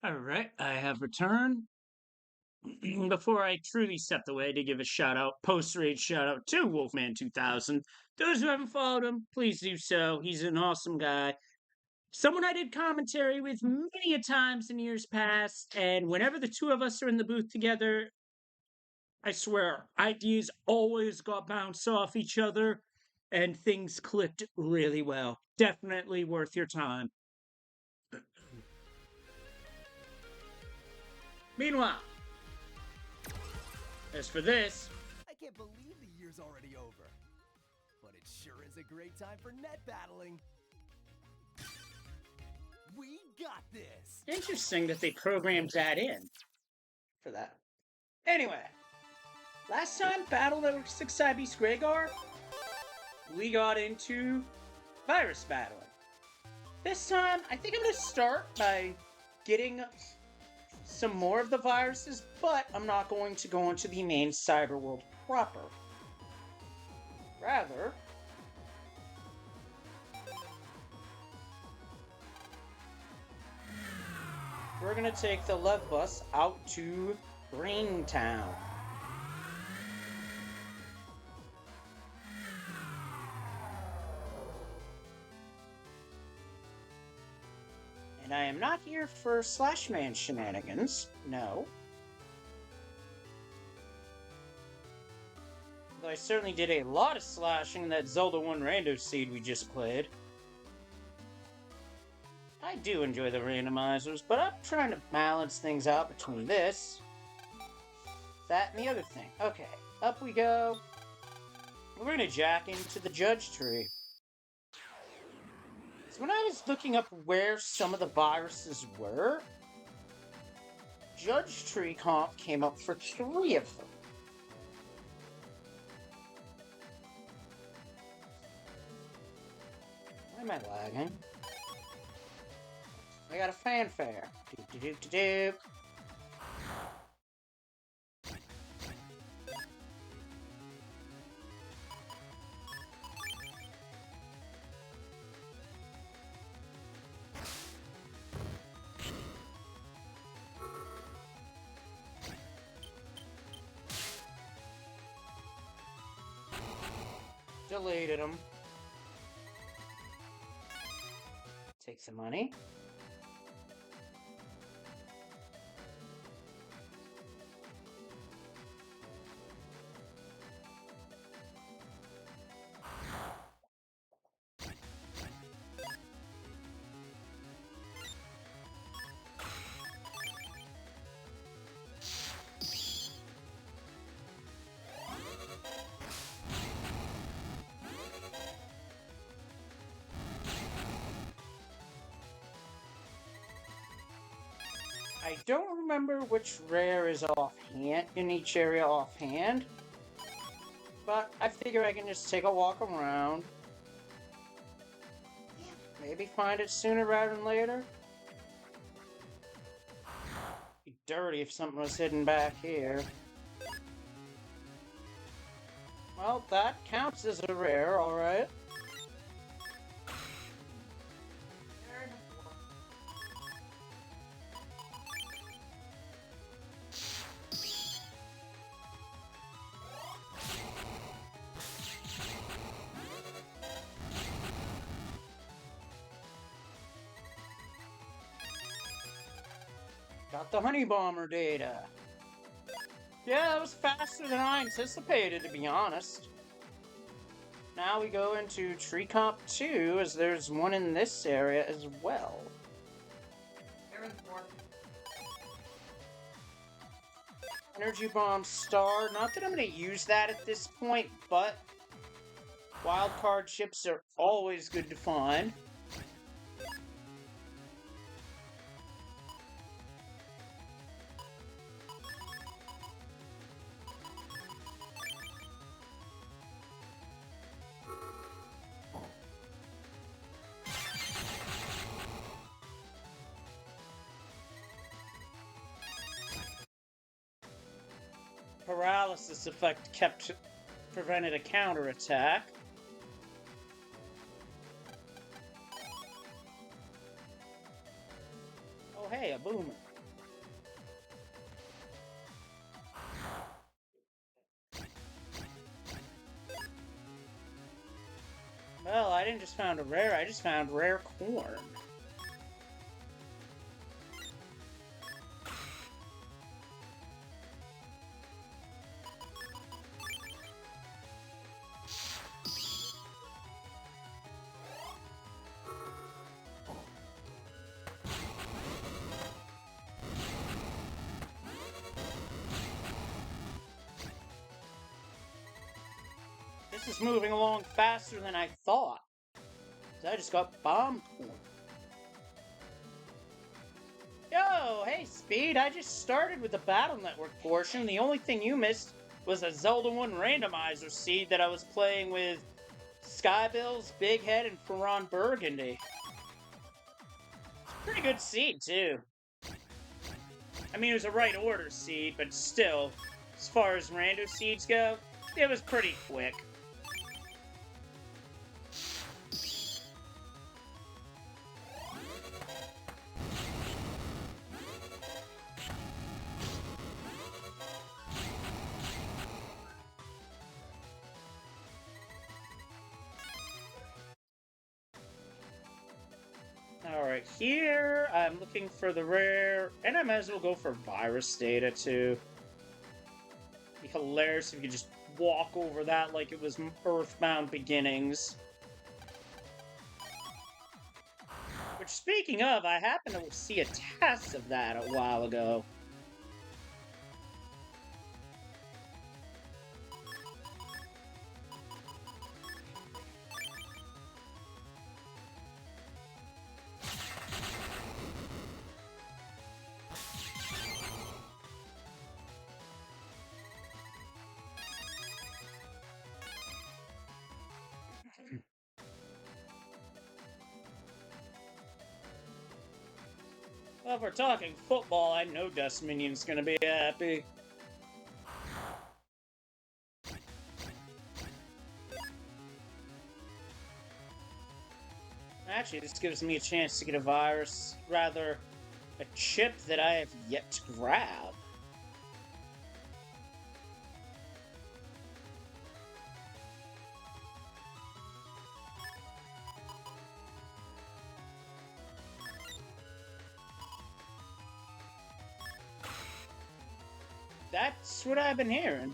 Alright, I have returned. Before I truly stepped away to give a shout out, post raid shout out to Wolfman 2000. Those who haven't followed him, please do so. He's an awesome guy. Someone I did commentary with many a times in years past, and whenever the two of us are in the booth together, I swear, ideas always got bounced off each other, and things clicked really well. Definitely worth your time. Meanwhile, as for this, I can't believe the year's already over. But it sure is a great time for net battling. We got this! interesting that they programmed that in for that. Anyway, last time Battle Network 6 Cybeast Gregar, we got into virus battling. This time, I think I'm going to start by getting some more of the viruses, but I'm not going to go into the main cyber world proper. Rather, we're going to take the Lev bus out to Greentown. And I am not here for Slashman shenanigans, no. Though I certainly did a lot of slashing in that Zelda 1 rando seed we just played. I do enjoy the randomizers, but I'm trying to balance things out between this, that, and the other thing. Okay, up we go. We're gonna jack into the Judge Tree. So when I was looking up where some of the viruses were, Judge Tree comp came up for 3 of them. Why am I lagging? I got a fanfare. Do-do-do-do-do. Deleted them. Take some money. I don't remember which rare is offhand in each area offhand, but I figure I can just take a walk around. Maybe find it sooner rather than later. Be dirty if something was hidden back here. Well, that counts as a rare, alright. Got the Honey Bomber data. Yeah, that was faster than I anticipated, to be honest. Now we go into Tree Comp 2, as there's one in this area as well. Energy Bomb Star. Not that I'm going to use that at this point, but wildcard chips are always good to find. Paralysis effect prevented a counterattack. Oh hey, a boomer. I didn't just found a rare, I just found rare corn. This is moving along faster than I thought. I just got bombed corn. Yo, hey Speed, I just started with the Battle Network portion. The only thing you missed was a Zelda 1 randomizer seed that I was playing with Skybills, Big Head, and Ferran Burgundy. Pretty good seed, too. I mean, it was a right order seed, but still, as far as rando seeds go, it was pretty quick. Alright, here I'm looking for the rare, and I might as well go for virus data too. It'd be hilarious if you could just walk over that like it was Earthbound Beginnings. Which, speaking of, I happened to see a test of that a while ago. Well, if we're talking football, I know Dust Minion's gonna be happy. Actually, this gives me a chance to get a virus, rather, a chip that I have yet to grab. That's what I've been hearing.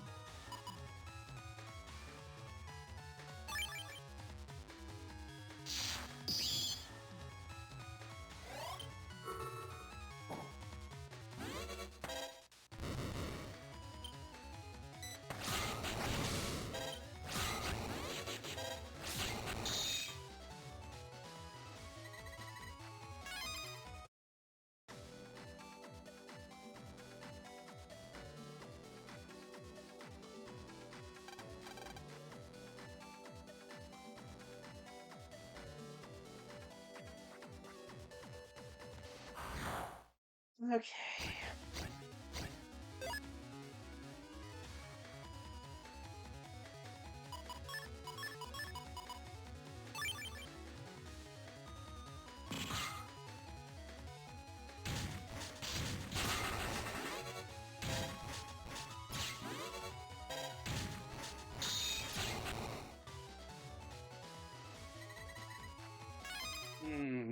Okay.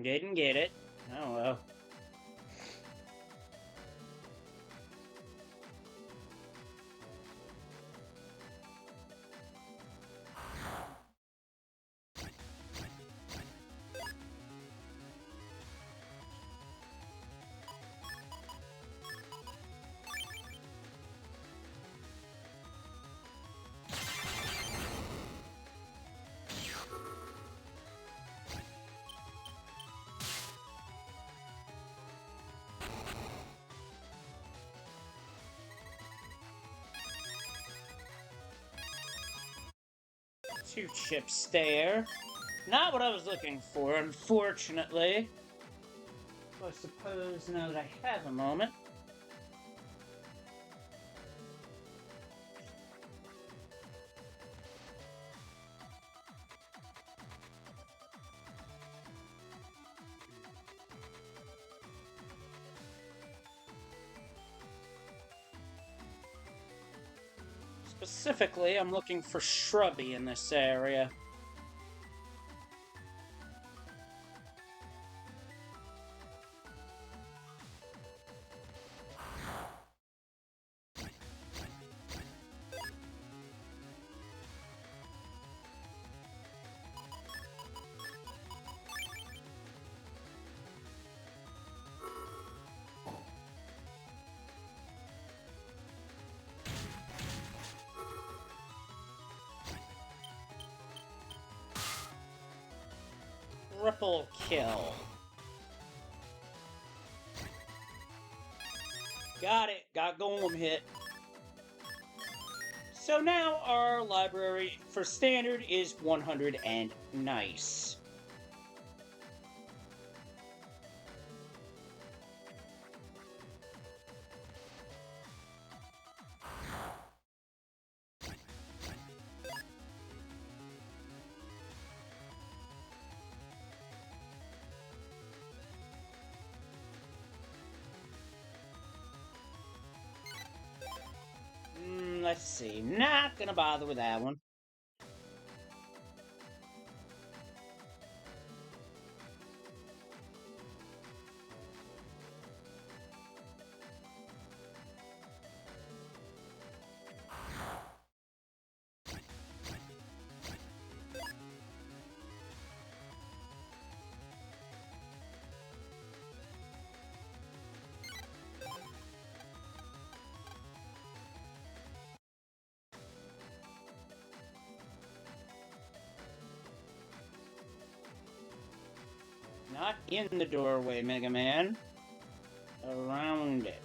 Didn't get it. Oh well. Two chips there. Not what I was looking for, unfortunately. I suppose now that I have a moment. Specifically, I'm looking for Shrubby in this area. Triple kill. Got it. Got Golem hit. So now our library for standard is 100 and nice. Let's see. Not gonna bother with that one. Not in the doorway, Mega Man. Around it.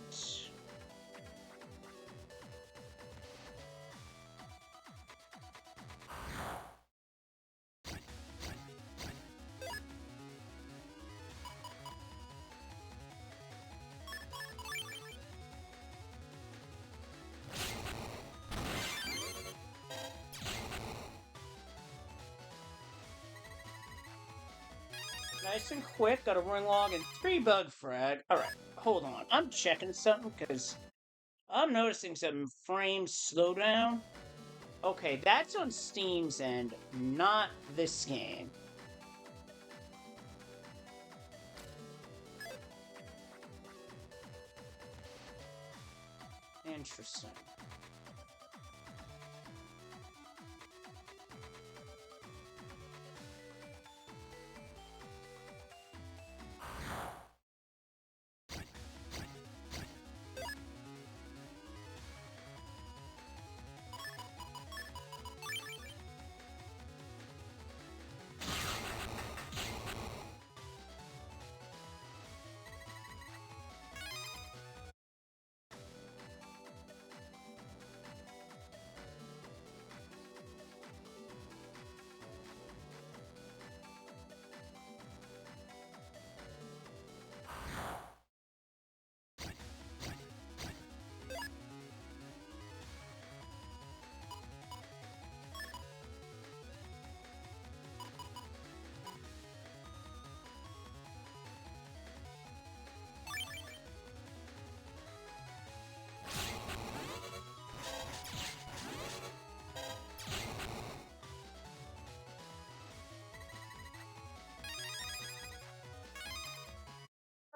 Nice and quick. Got a ring log and 3 bug frag. Alright, hold on. I'm checking something because I'm noticing some frame slowdown. Okay, that's on Steam's end, not this game. Interesting.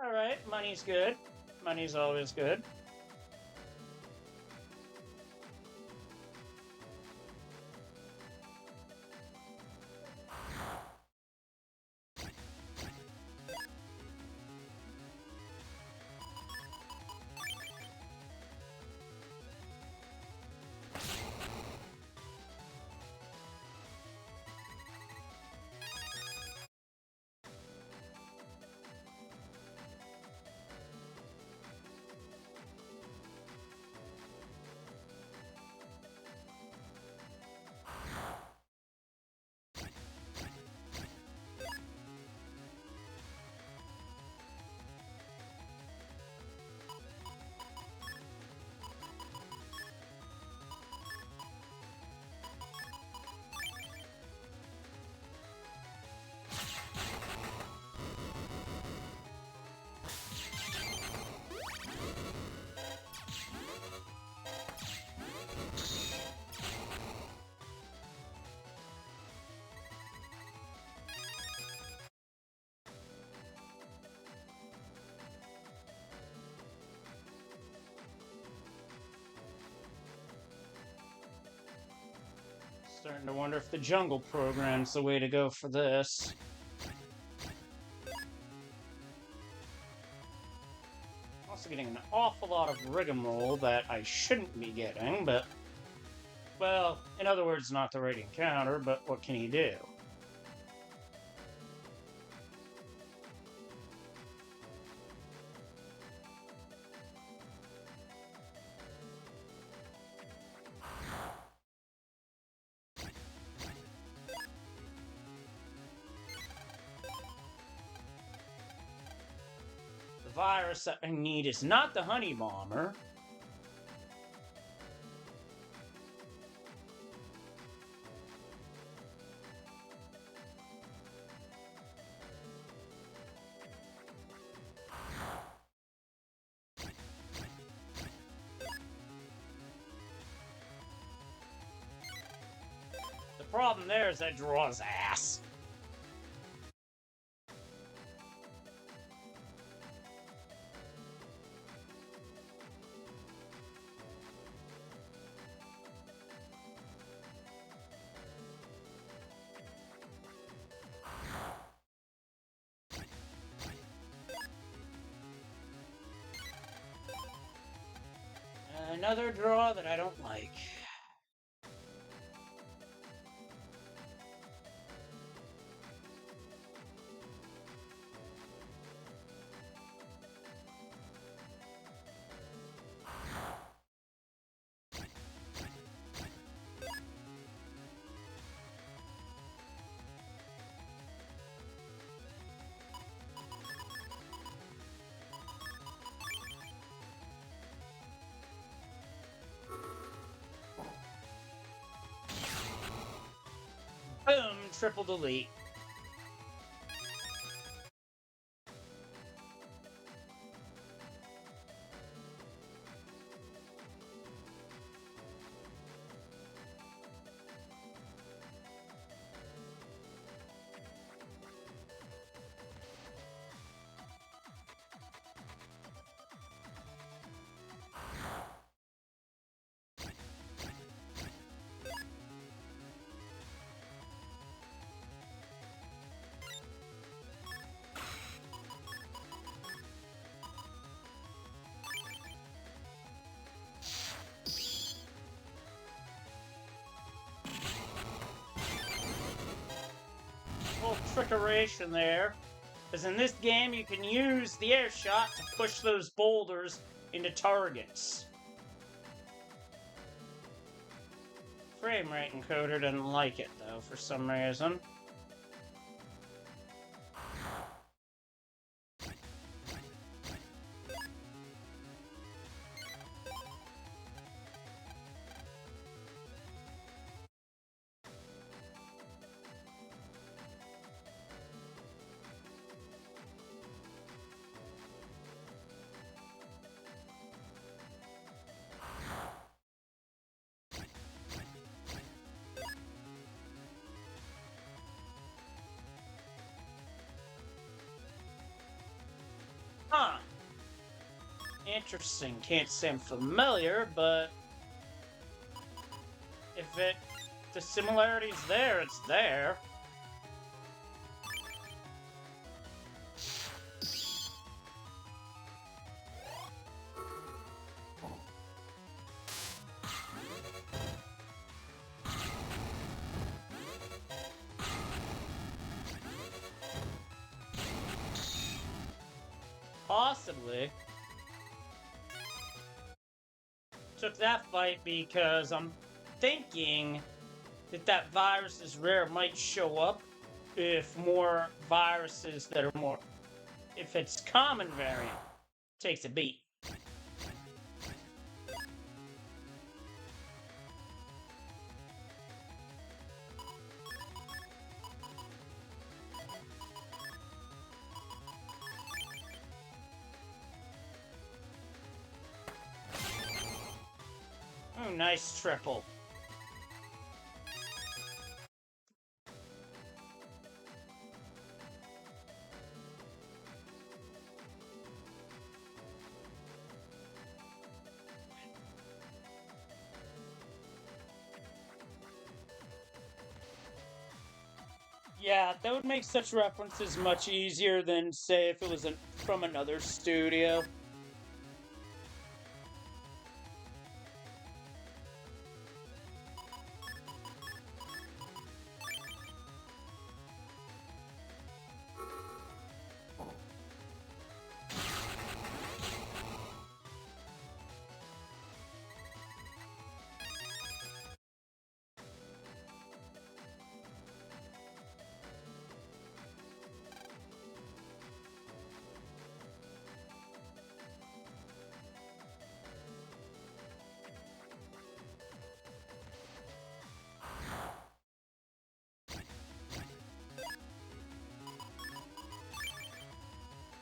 Alright, money's good. Money's always good. Starting to wonder if the jungle program's the way to go for this. Also getting an awful lot of rigmarole that I shouldn't be getting, but... Well, in other words, not the right encounter, but what can you do? virus that I need is not the honey bomber. The problem there is that draws ass. Another draw that I don't like. Boom, triple delete. Little trickeration there. Because in this game, you can use the air shot to push those boulders into targets. Frame rate encoder didn't like it, though, for some reason. Huh. Interesting. Can't say I'm familiar, but if the similarity's there, it's there. Possibly. Took that fight because I'm thinking that virus is rare might show up if more viruses that are more... If it's common variant, takes a beat. Oh, nice triple. Yeah, that would make such references much easier than, say, if it was from another studio.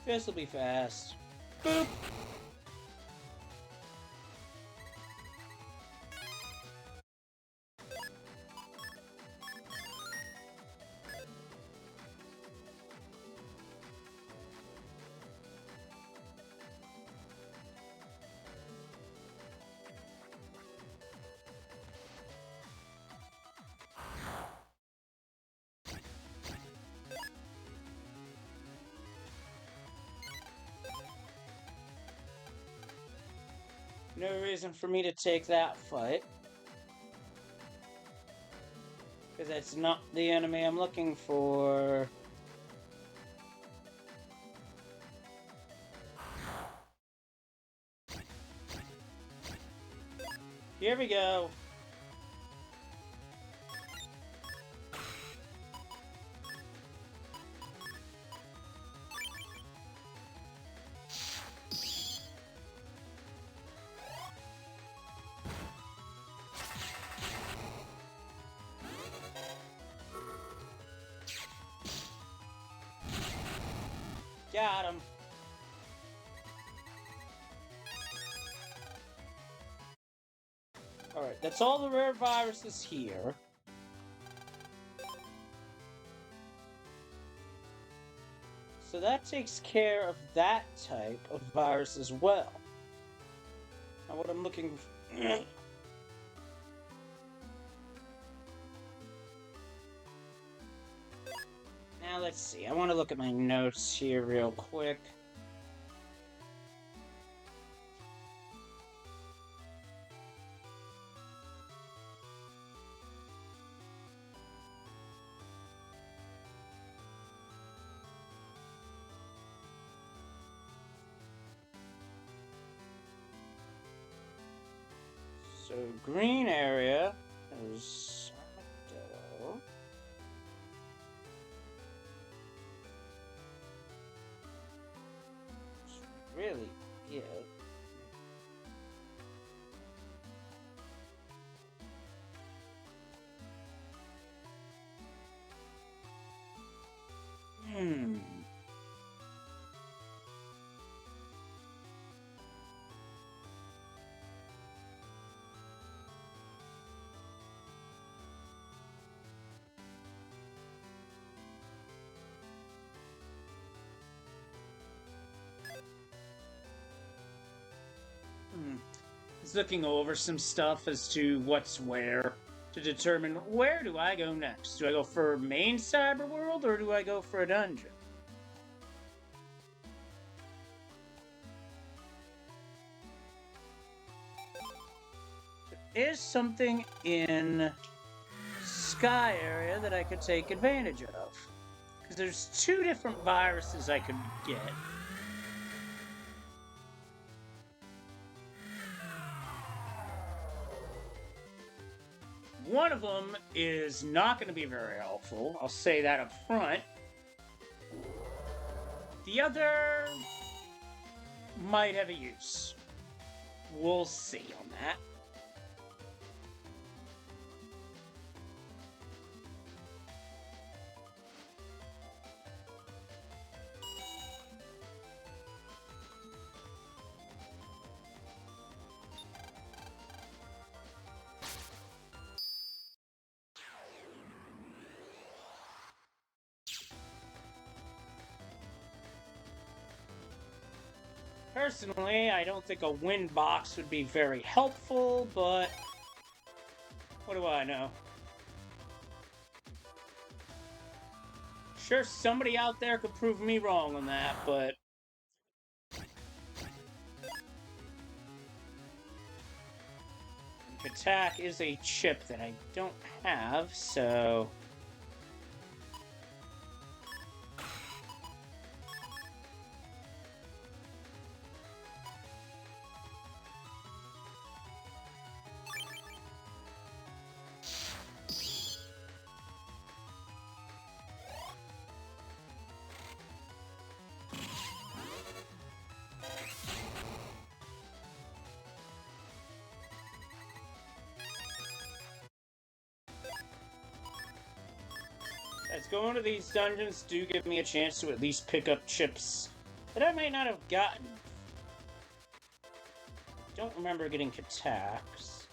This'll be fast. Boop! No reason for me to take that fight. Because that's not the enemy I'm looking for. Here we go. Got him. Alright, that's all the rare viruses here. So that takes care of that type of virus as well. Now what I'm looking for... Now let's see, I want to look at my notes here real quick. So green area is armadillo. Really it. He's looking over some stuff as to what's where to determine where do I go next. Do I go for main cyber world or do I go for a dungeon? There is something in Sky area that I could take advantage of. Because there's two different viruses I could get. One of them is not going to be very helpful. I'll say that up front. The other might have a use. We'll see on that. Personally, I don't think a wind box would be very helpful, but what do I know? Sure, somebody out there could prove me wrong on that, but... Attack is a chip that I don't have, so... As going to these dungeons do give me a chance to at least pick up chips that I might not have gotten. Don't remember getting attacks.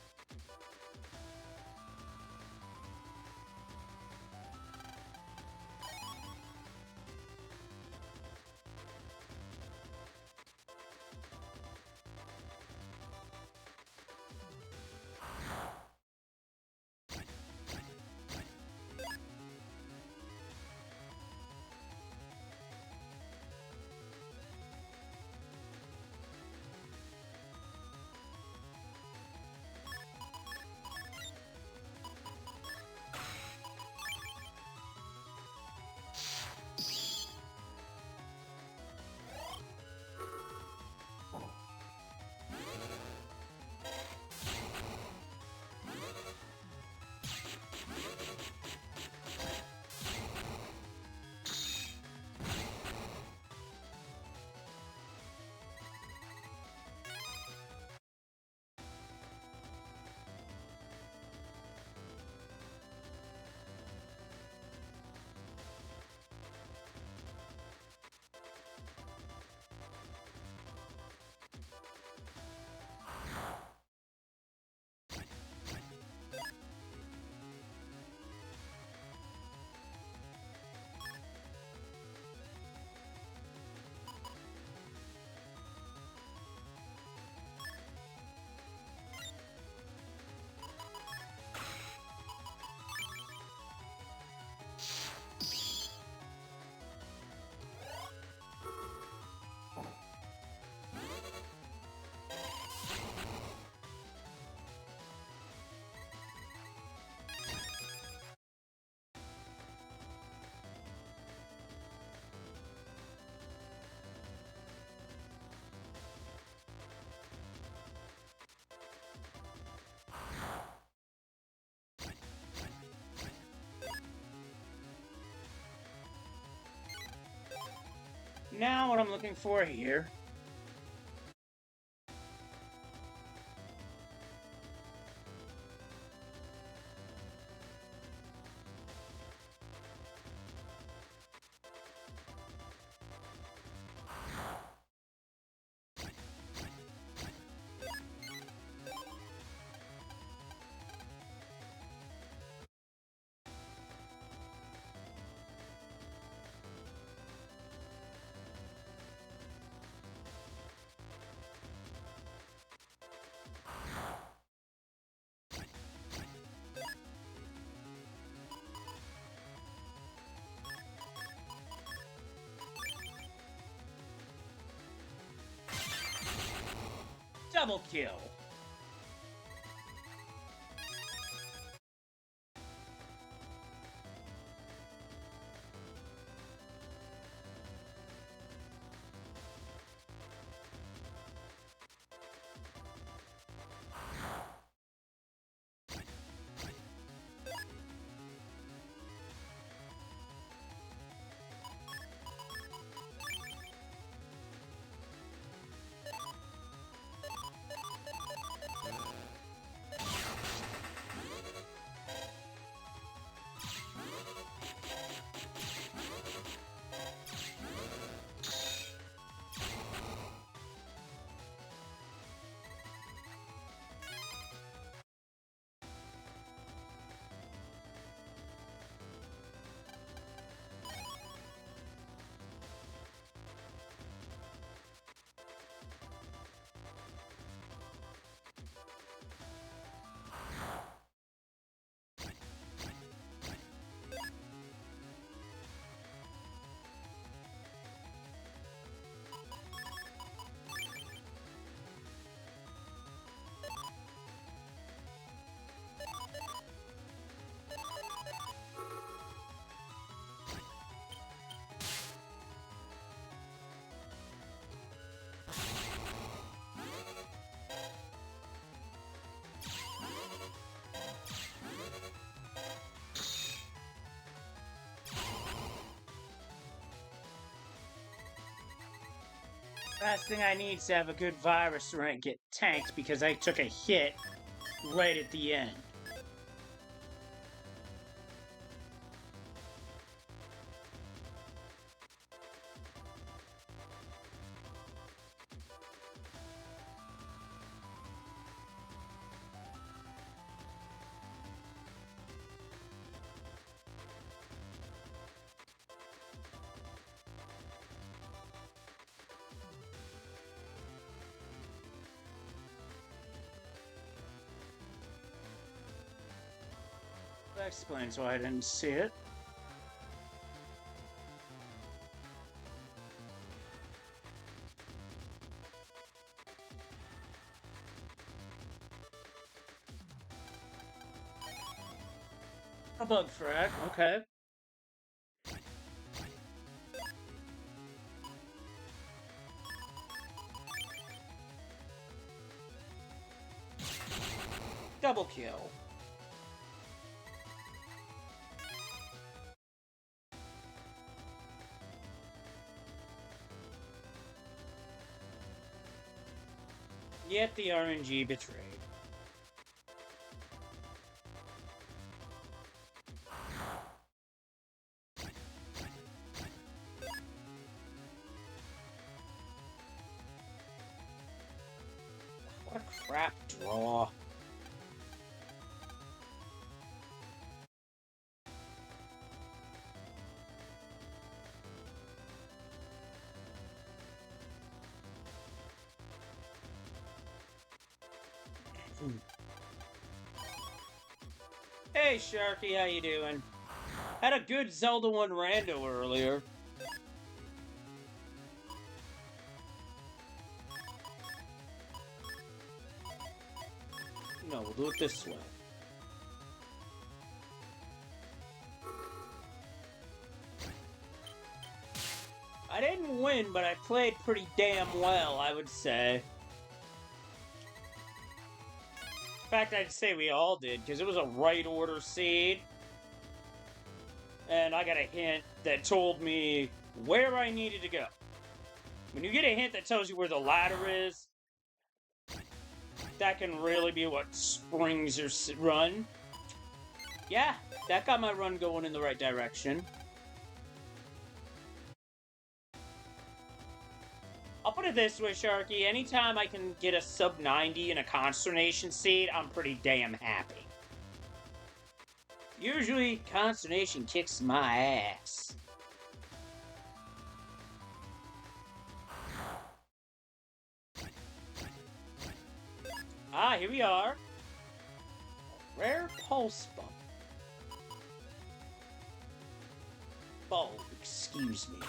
Now what I'm looking for here. Double kill. Last thing I need is to have a good virus rank get tanked because I took a hit right at the end. That explains why I didn't see it. A bug frag, okay. Double kill. Yet the RNG betrayed. What a crap draw. Hey Sharky, how you doing? Had a good Zelda 1 rando earlier. No, we'll do it this way. I didn't win, but I played pretty damn well, I would say. In fact, I'd say we all did, because it was a right order seed. And I got a hint that told me where I needed to go. When you get a hint that tells you where the ladder is, that can really be what springs your run. Yeah, that got my run going in the right direction. I'll put it this way, Sharky. Anytime I can get a sub 90 in a Consternation seed, I'm pretty damn happy. Usually, Consternation kicks my ass. Ah, here we are. Rare pulse bump. Oh, excuse me.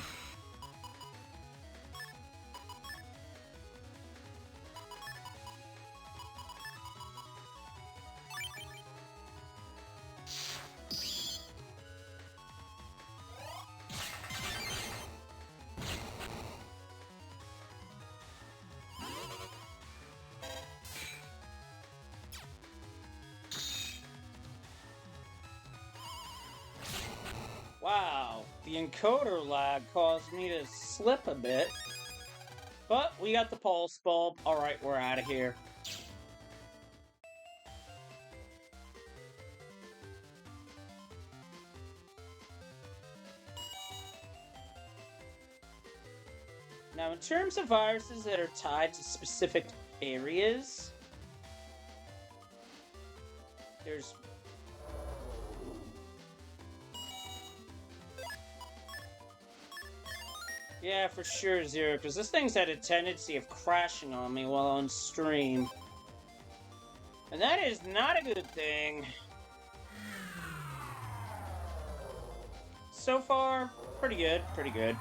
Wow, the encoder lag caused me to slip a bit. But we got the pulse bulb. Alright, we're out of here. Now, in terms of viruses that are tied to specific areas, there's... Yeah, for sure, Zero, because this thing's had a tendency of crashing on me while on stream. And that is not a good thing. So far, pretty good, pretty good.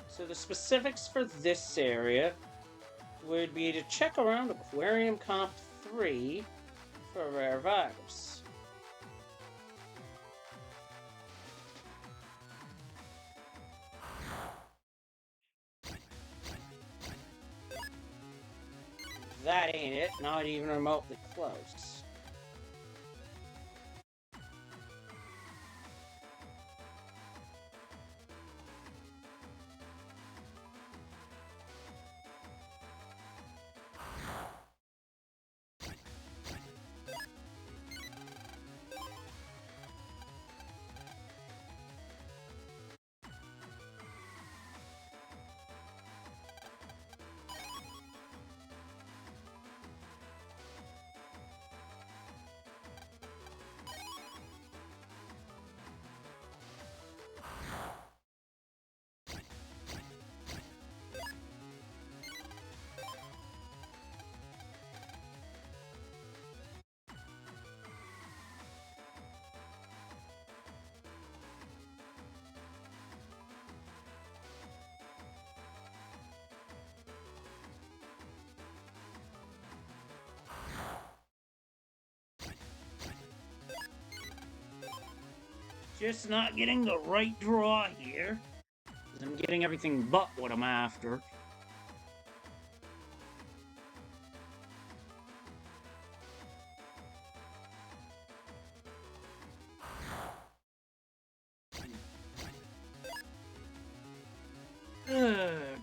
So the specifics for this area would be to check around Aquarium Comp 3 for a rare virus. That ain't it. Not even remotely close. Just not getting the right draw here. I'm getting everything but what I'm after.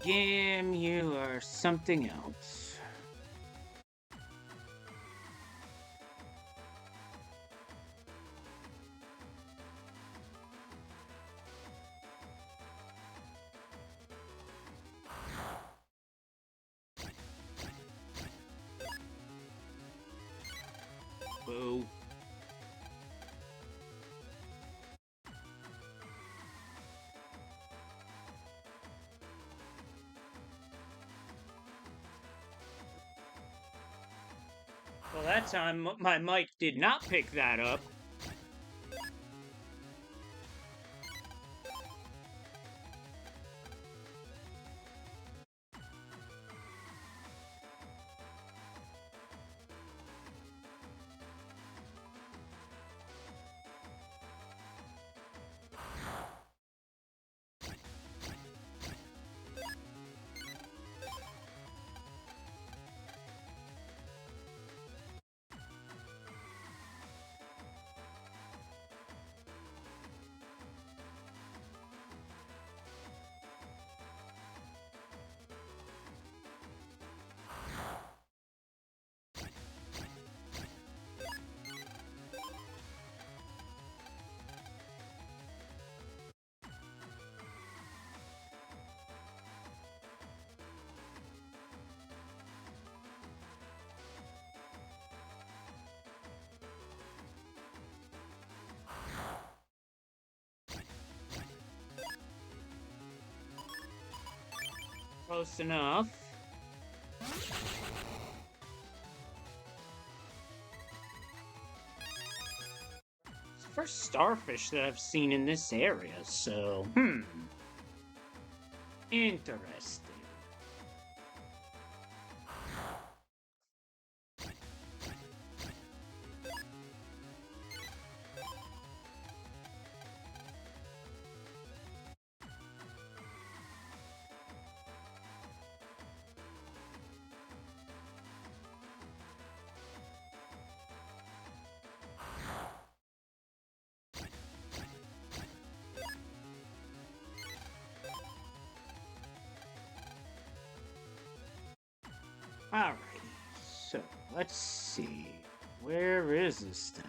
Game, you are something else. Boo. Well, that time my mic did not pick that up. Close enough. It's the first starfish that I've seen in this area, so, interesting. Alrighty, so let's see. Where is this thing?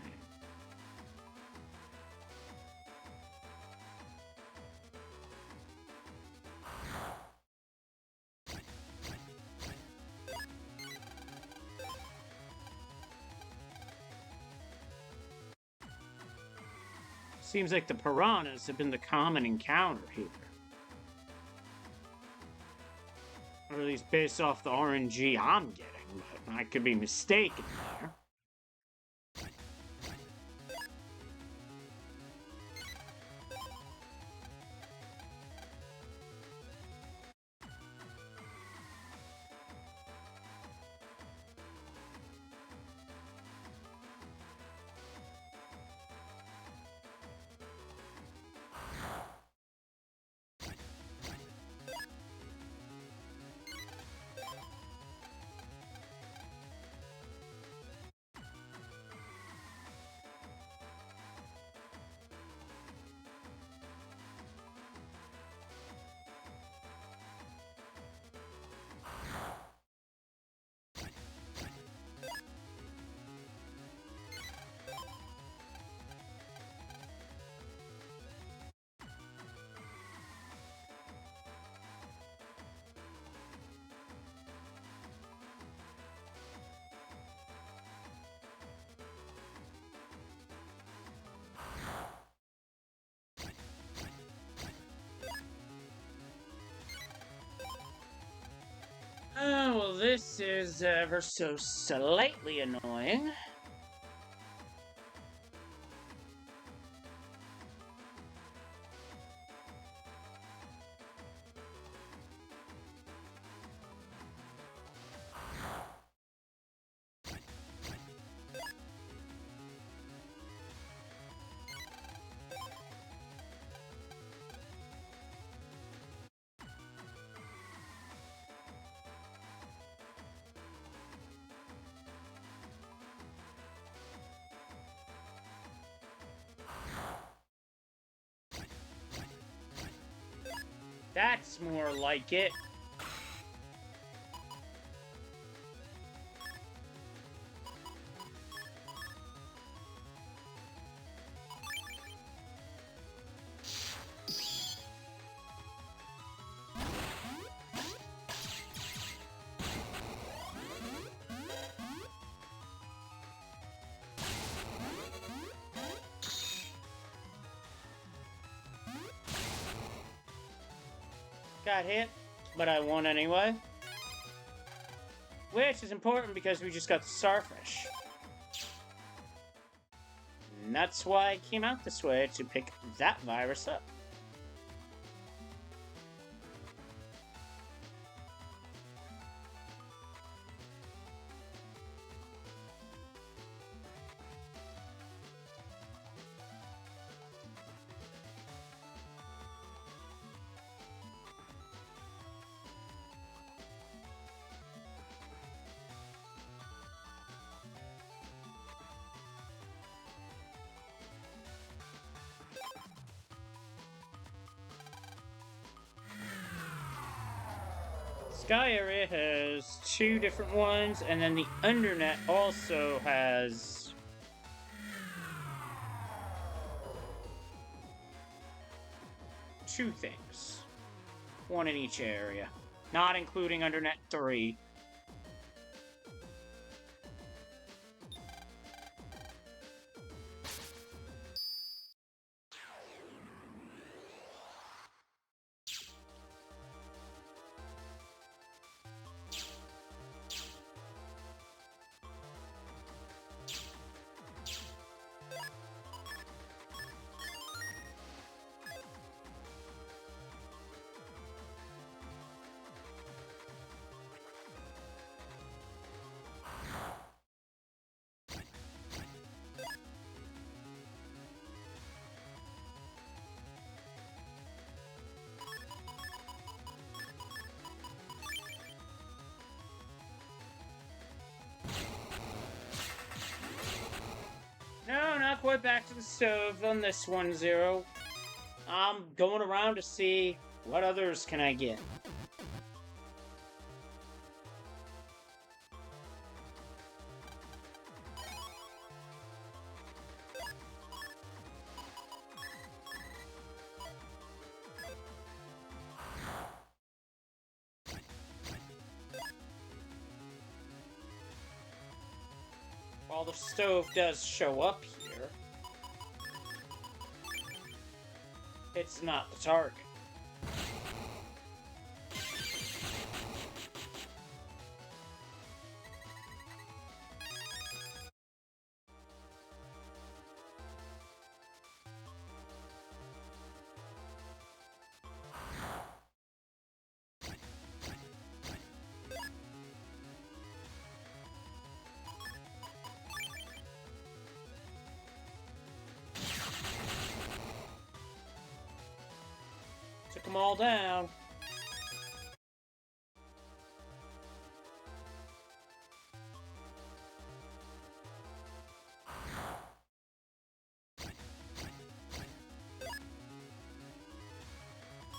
Seems like the piranhas have been the common encounter here. Or at least based off the RNG I'm getting, but I could be mistaken there. this is ever so slightly annoying. That's more like it. Got hit, but I won anyway. Which is important because we just got the Starfish. And that's why I came out this way, to pick that virus up. Sky area has 2 different ones, and then the Undernet also has 2 things. 1 in each area. Not including Undernet 3. No, not quite back to the stove on this one, Zero. I'm going around to see what others can I get. While the stove does show up here, it's not the target. Took them all down.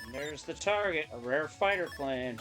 And there's the target, a rare fighter clan.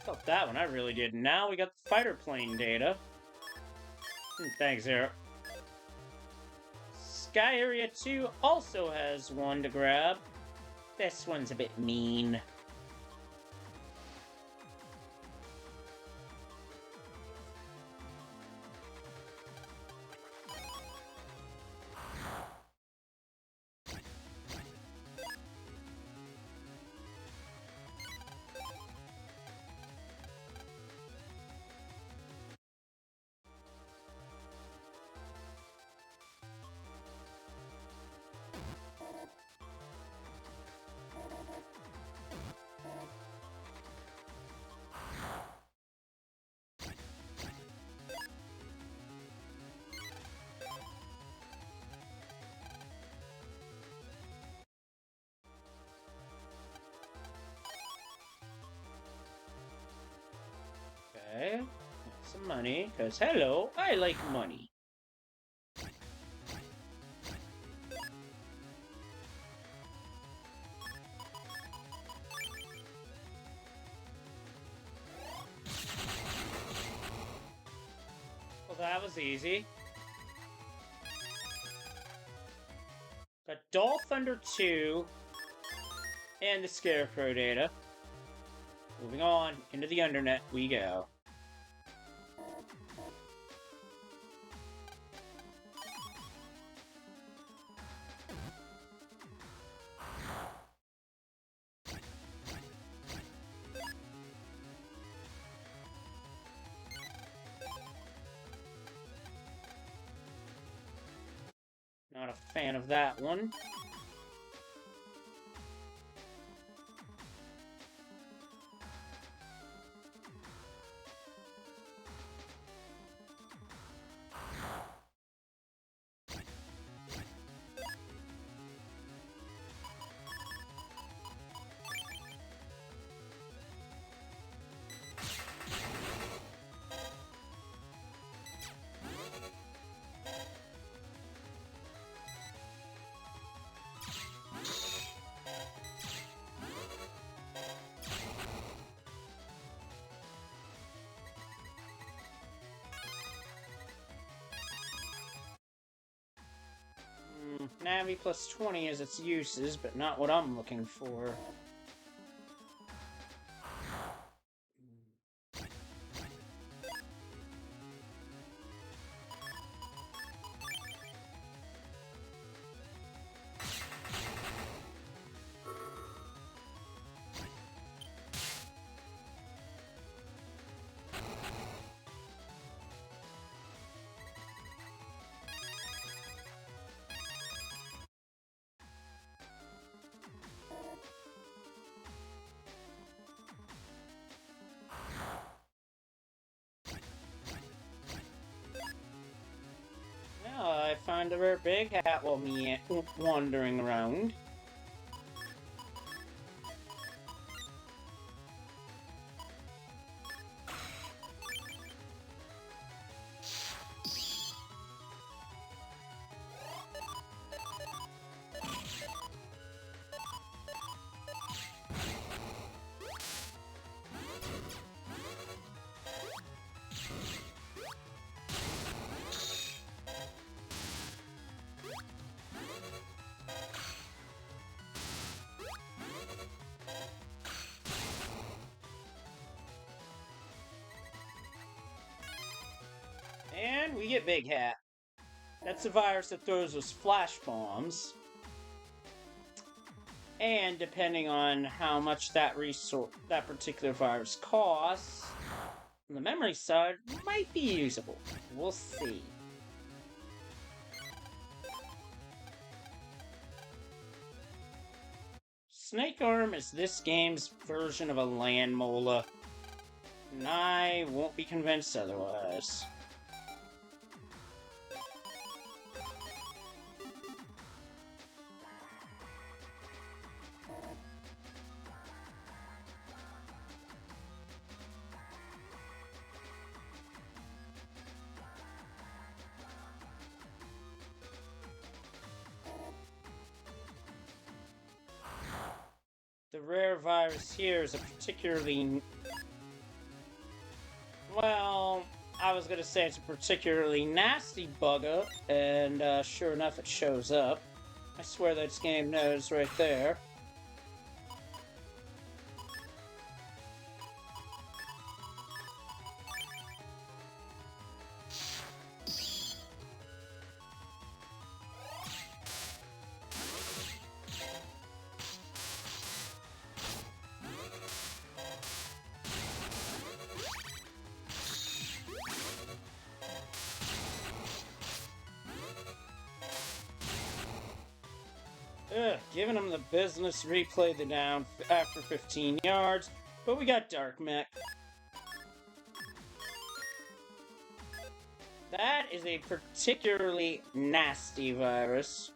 Felt that one, I really did. Now we got the fighter plane data. Thanks, Zero. Sky Area 2 also has one to grab. This one's a bit mean. Okay, some money, because hello, I like money. Well, that was easy. Got Doll Thunder 2 and the Scarecrow data. Moving on, into the Undernet we go. Not a fan of that one. Navi plus 20 is its uses, but not what I'm looking for. Now I find a rare big hat while me wandering around. And we get Big Hat. That's the virus that throws those flash bombs. And depending on how much that particular virus costs, on the memory side, might be usable. We'll see. Snake Arm is this game's version of a land mola, and I won't be convinced otherwise. The rare virus here is a particularly... well, I was gonna say it's a particularly nasty bugger, and sure enough, it shows up. I swear this game knows right there. Ugh, giving him the business, replay the down after 15 yards, but we got Dark Mech. That is a particularly nasty virus.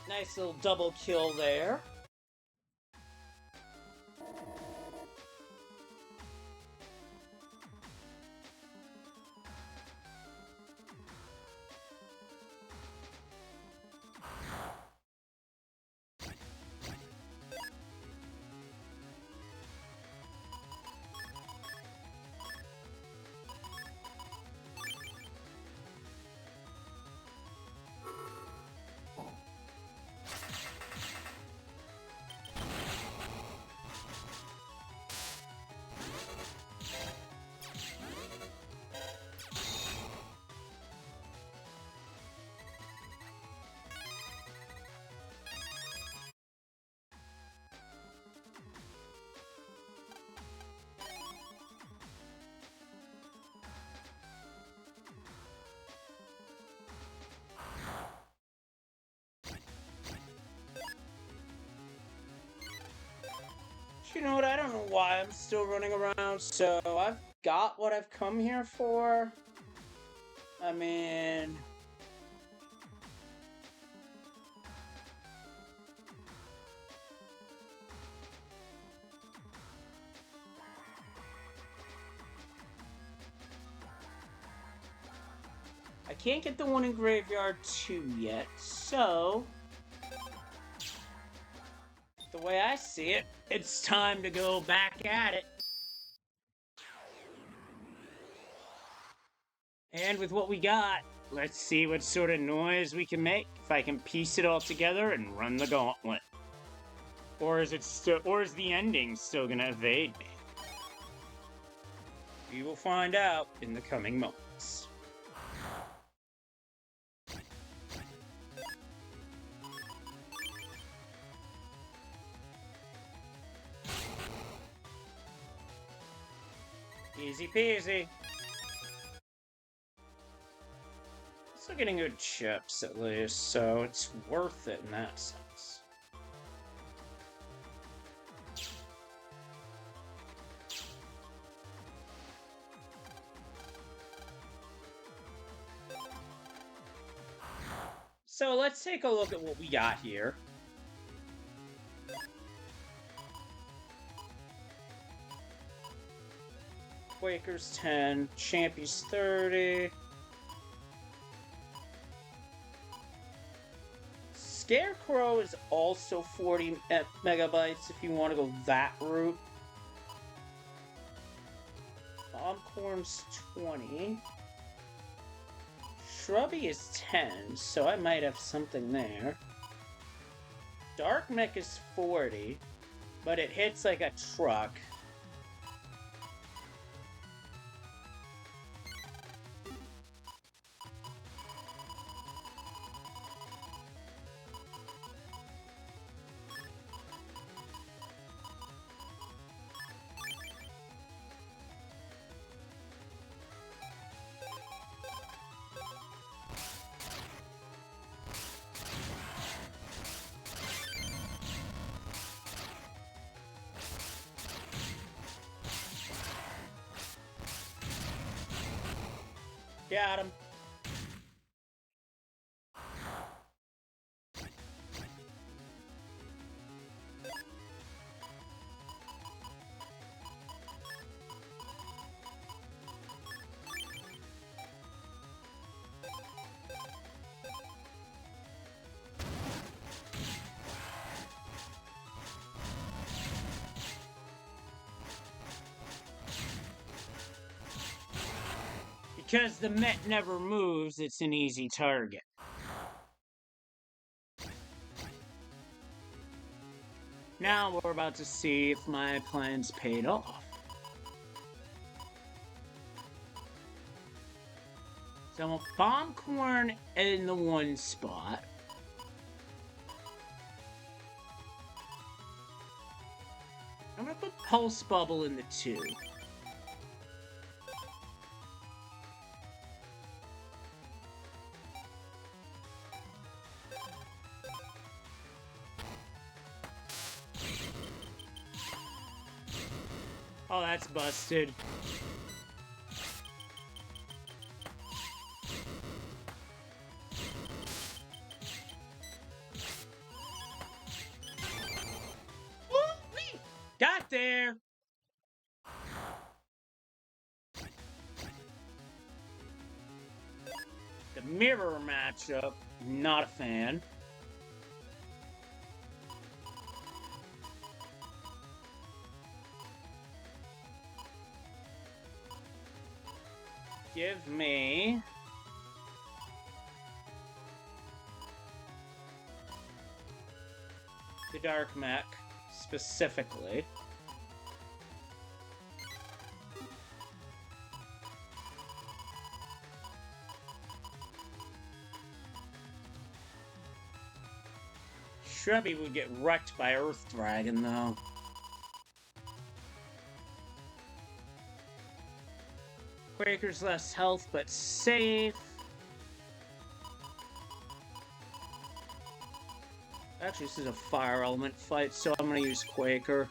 Nice little double kill there. You know what? I don't know why I'm still running around, so I've got what I've come here for. I mean... I can't get the one in Graveyard 2 yet, so... The way I see it, it's time to go back at it. And with what we got, let's see what sort of noise we can make if I can piece it all together and run the gauntlet. Or is the ending still gonna evade me? We will find out in the coming moments. Easy peasy. Still getting good chips at least, so it's worth it in that sense. So let's take a look at what we got here. Quakers 10, Champions 30. Scarecrow is also 40 megabytes if you want to go that route. Bombcorn's 20. Shrubby is 10, so I might have something there. Dark Mech is 40, but it hits like a truck. Got him. Because the Met never moves, it's an easy target. Now we're about to see if my plans paid off. So I'm gonna bomb corn in the one spot. I'm gonna put pulse bubble in the 2. Oh, that's busted. Woo-wee! Got there! The mirror matchup, not a fan. Give me the dark mech specifically. Shrubby would get wrecked by Earth Dragon though. Quaker's less health, but safe. Actually, this is a fire element fight, so I'm gonna use Quaker.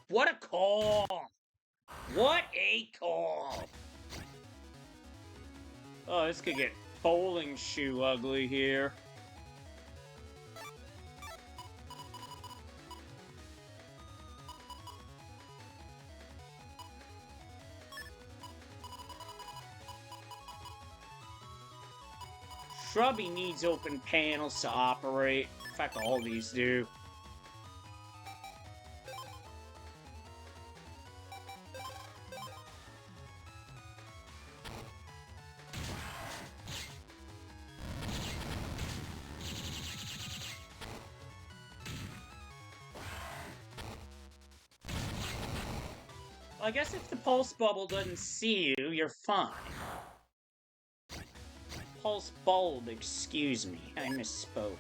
What a call! What a call! Oh, this could get bowling shoe ugly here. Shrubby needs open panels to operate. In fact, all these do. I guess if the pulse bubble doesn't see you, you're fine. Pulse bulb, excuse me. I misspoke.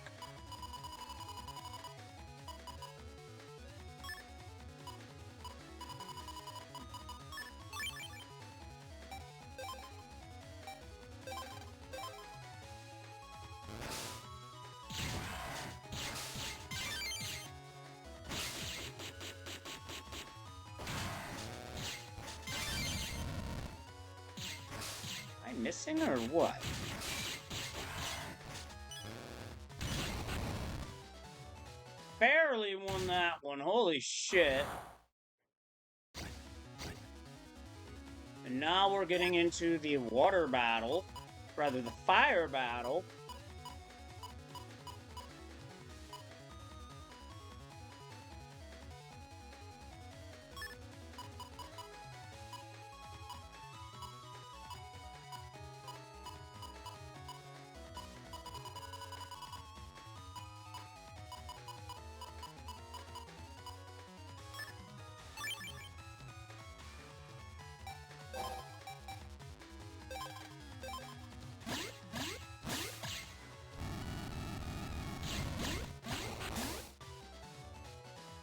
Missing or what? Barely won that one. Holy shit. And now we're getting into the water battle. Rather, the fire battle.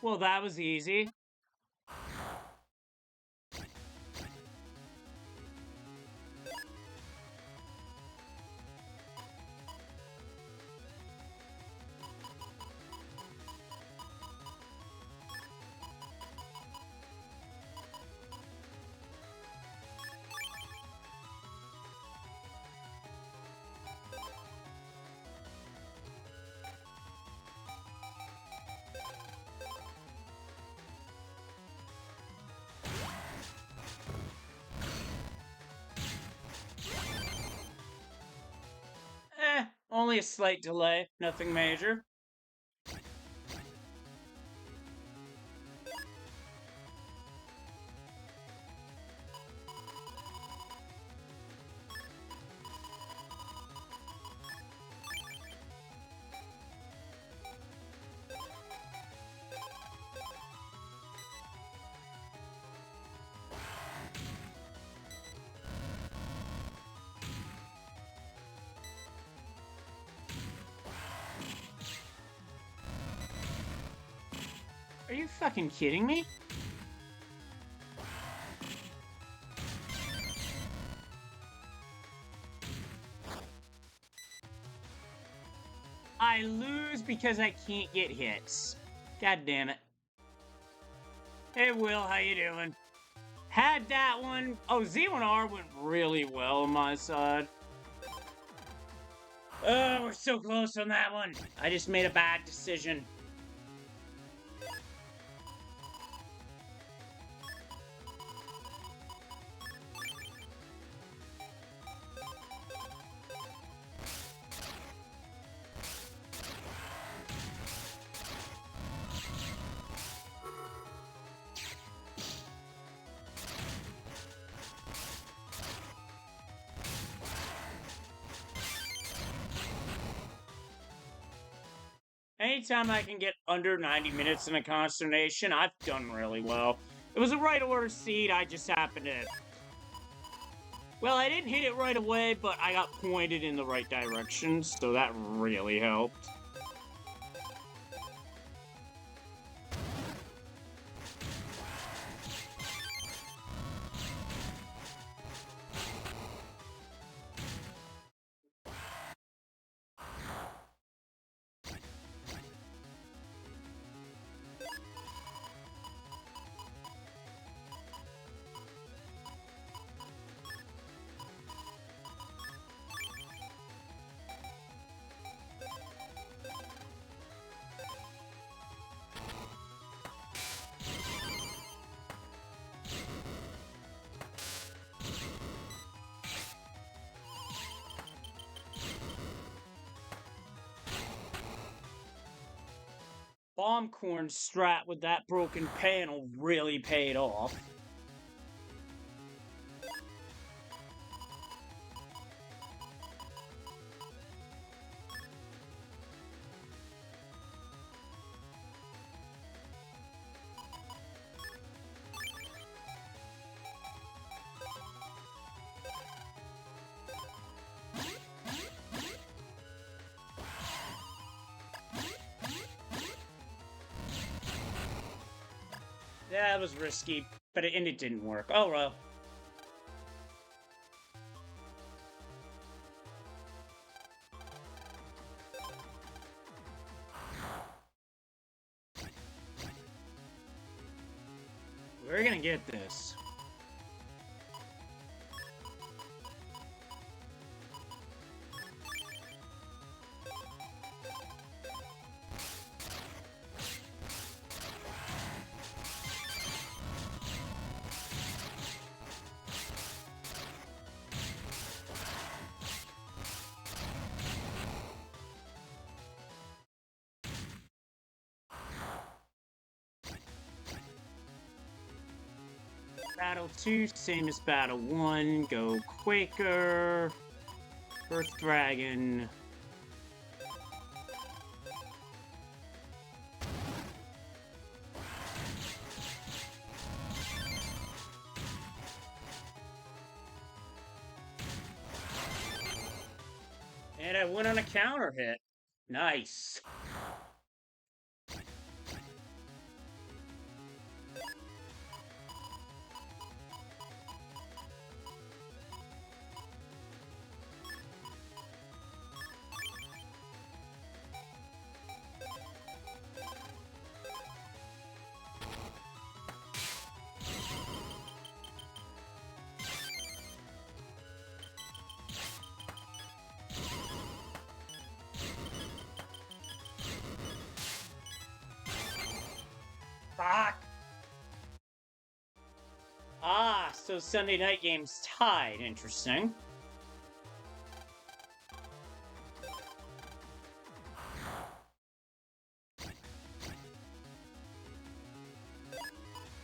Well, that was easy. Only a slight delay, nothing major. Are you fucking kidding me? I lose because I can't get hits. God damn it. Hey Will, how you doing? Had that one. Oh, Z1R went really well on my side. Oh, we're so close on that one. I just made a bad decision. Anytime I can get under 90 minutes in a consternation, I've done really well. It was a right order seed, I just happened to... Well, I didn't hit it right away, but I got pointed in the right direction, so that really helped. Bombcorn strat with that broken panel really paid off. Yeah, it was risky, but it didn't work. Oh well. We're gonna get this. Battle 2, same as Battle 1. Go Quaker. Earth Dragon. And I went on a counter hit. Nice. So Sunday night games tied. Interesting.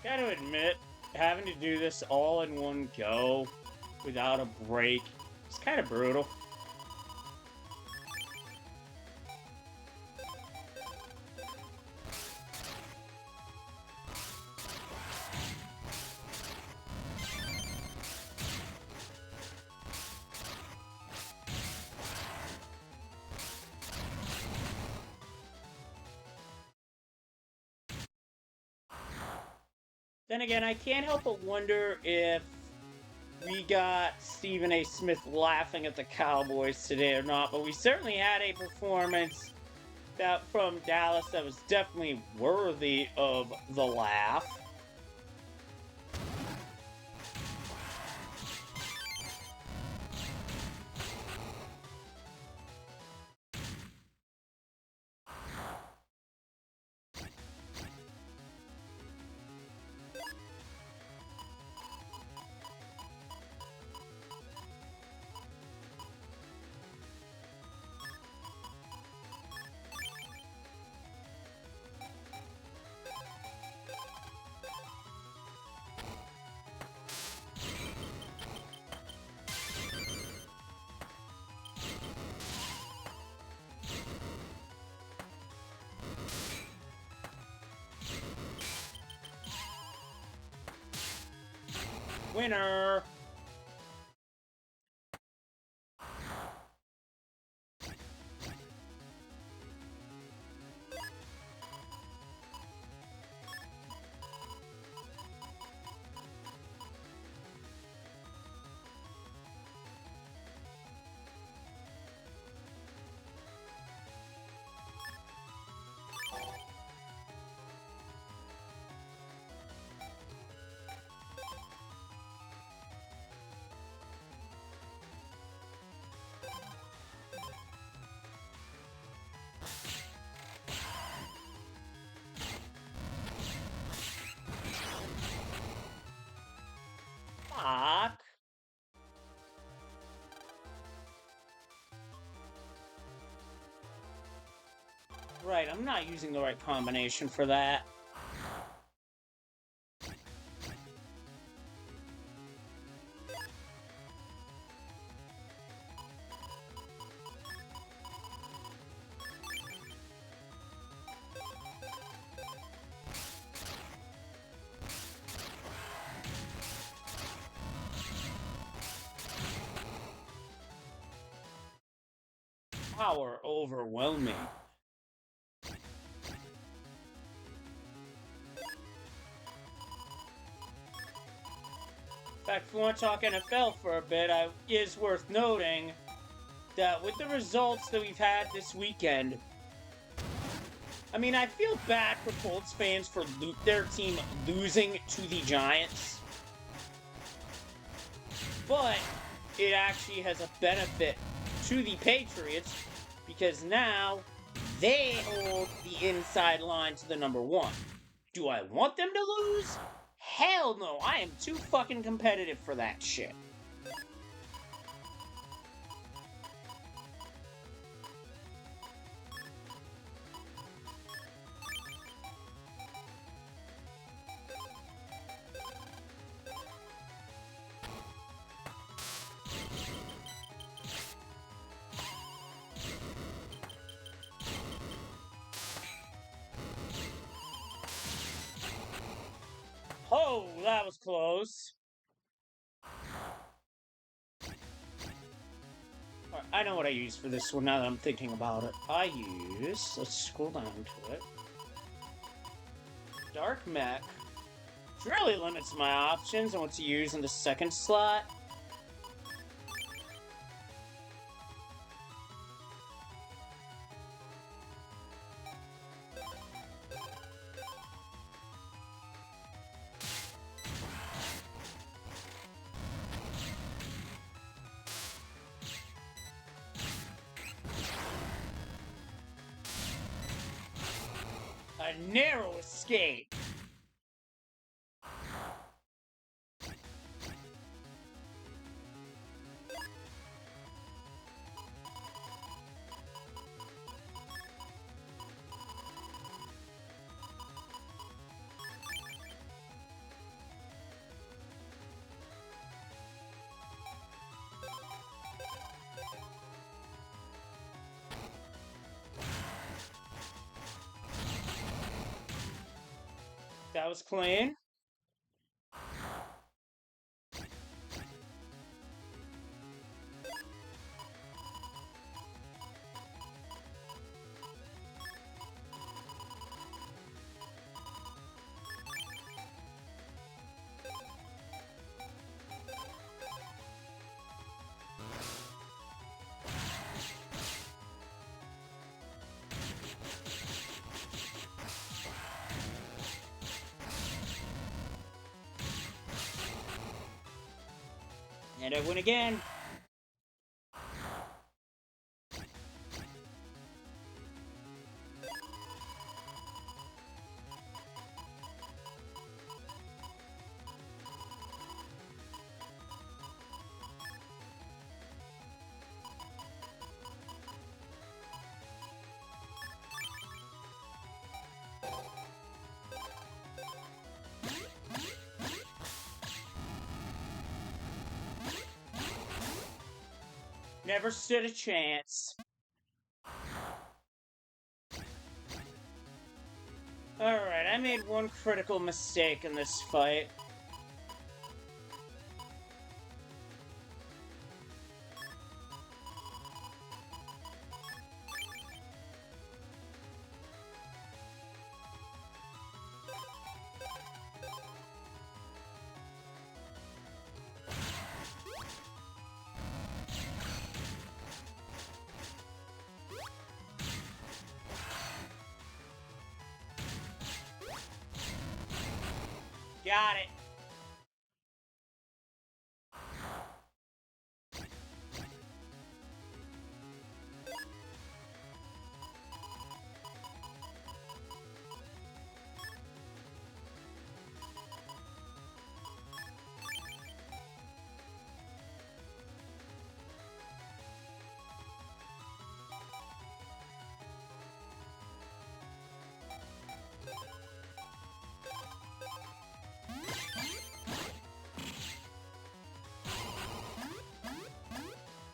Gotta admit, having to do this all in one go without a break is kind of brutal. Then again, I can't help but wonder if we got Stephen A. Smith laughing at the Cowboys today or not, but we certainly had a performance that from Dallas that was definitely worthy of the laugh. Winner! Fuck. Right, I'm not using the right combination for that. Power overwhelming. In fact, if we want to talk NFL for a bit, it is worth noting that with the results that we've had this weekend, I mean, I feel bad for Colts fans for their team losing to the Giants, but it actually has a benefit to the Patriots because now they hold the inside line to the number one. Do I want them to lose? Hell no, I am too fucking competitive for that shit. Oh, that was close. Right, I know what I use for this one now that I'm thinking about it. Let's scroll down to it. Dark Mech. Which really limits my options on what to use in the second slot. A narrow escape. That was clean. And I win again. Never stood a chance. Alright, I made one critical mistake in this fight. Got it.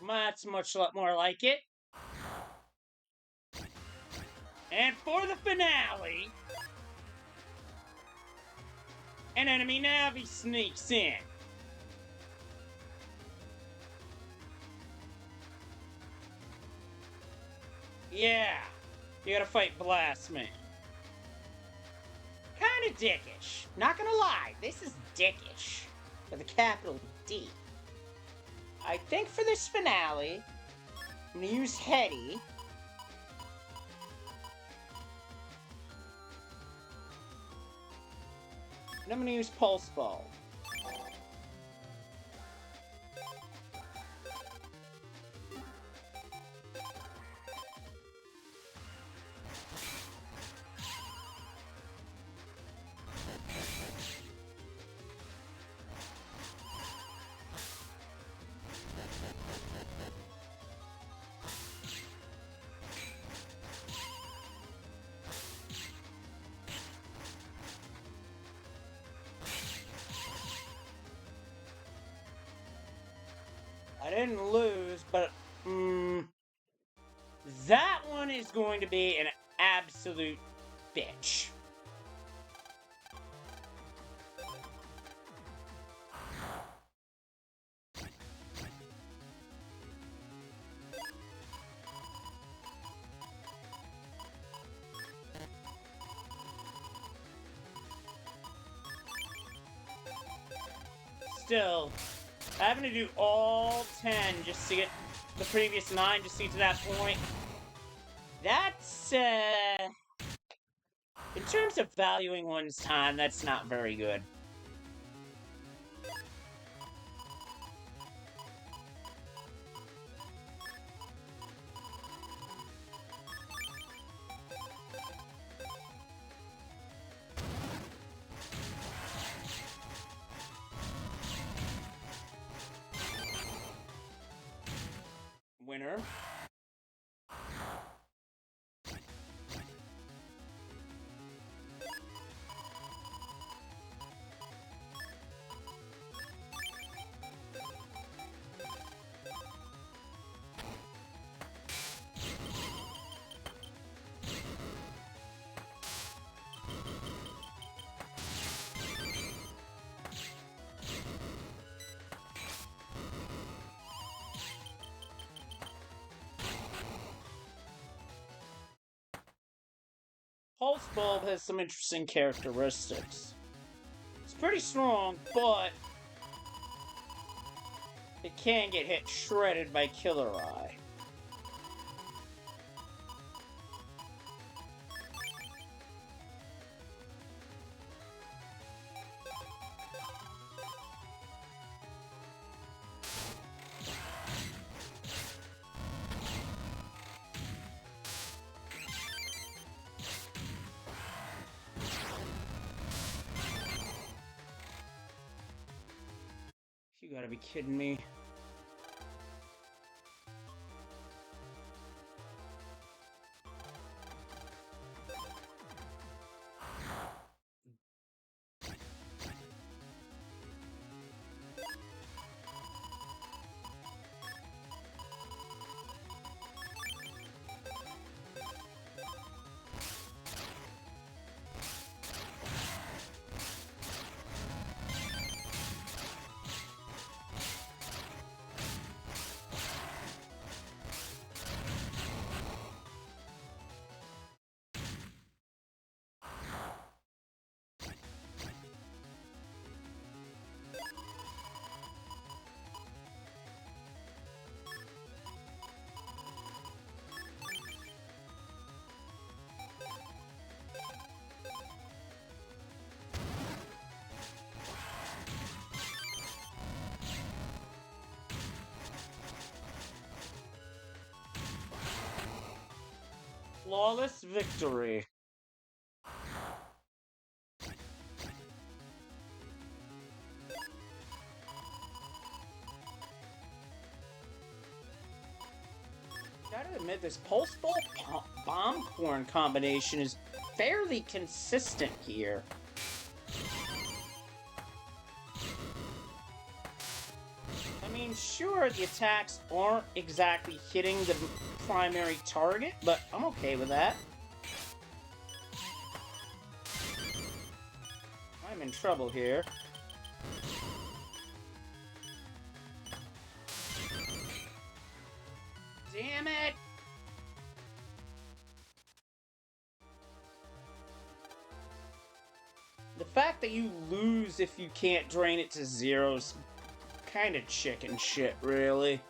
That's much more like it. And for the finale, an enemy Navi sneaks in. Yeah, you gotta fight Blast Man. Kinda dickish. Not gonna lie, this is dickish. With a capital D. I think for this finale, I'm gonna use Hetty. And I'm gonna use Pulse Ball. I didn't lose, but that one is going to be an absolute bitch. Still, having to do all 10 just to get the previous 9 just to get to that point. That's, in terms of valuing one's time, that's not very good. Winner. Pulse Bulb has some interesting characteristics. It's pretty strong, but it can get hit shredded by Killer Eye. You gotta be kidding me. Flawless victory. Gotta admit, this Pulse Ball Bomb Corn combination is fairly consistent here. I mean, sure, the attacks aren't exactly hitting the primary target, but I'm okay with that. I'm in trouble here. Damn it! The fact that you lose if you can't drain it to zero's kind of chicken shit, really.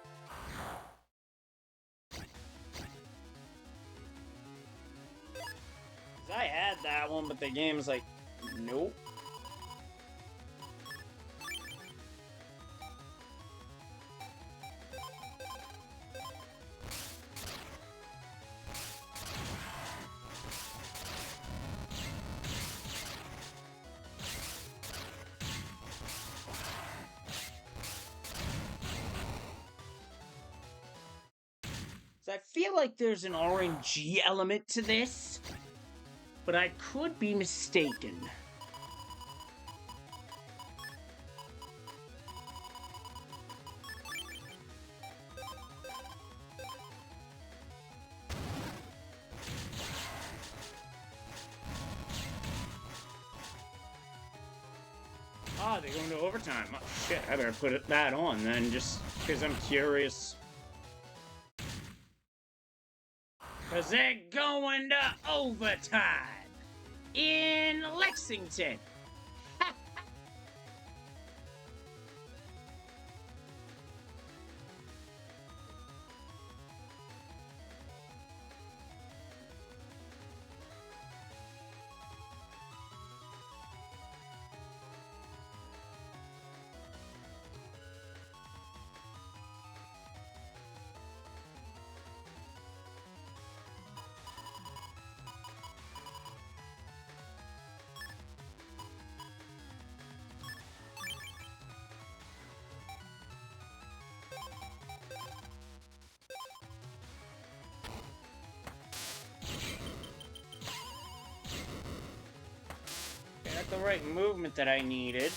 I had that one, but the game's like, nope. So I feel like there's an RNG element to this, but I could be mistaken. Ah, they go into overtime. Oh, shit, I better put that on then, just because I'm curious. Because they're going to overtime in Lexington. Got the right movement that I needed.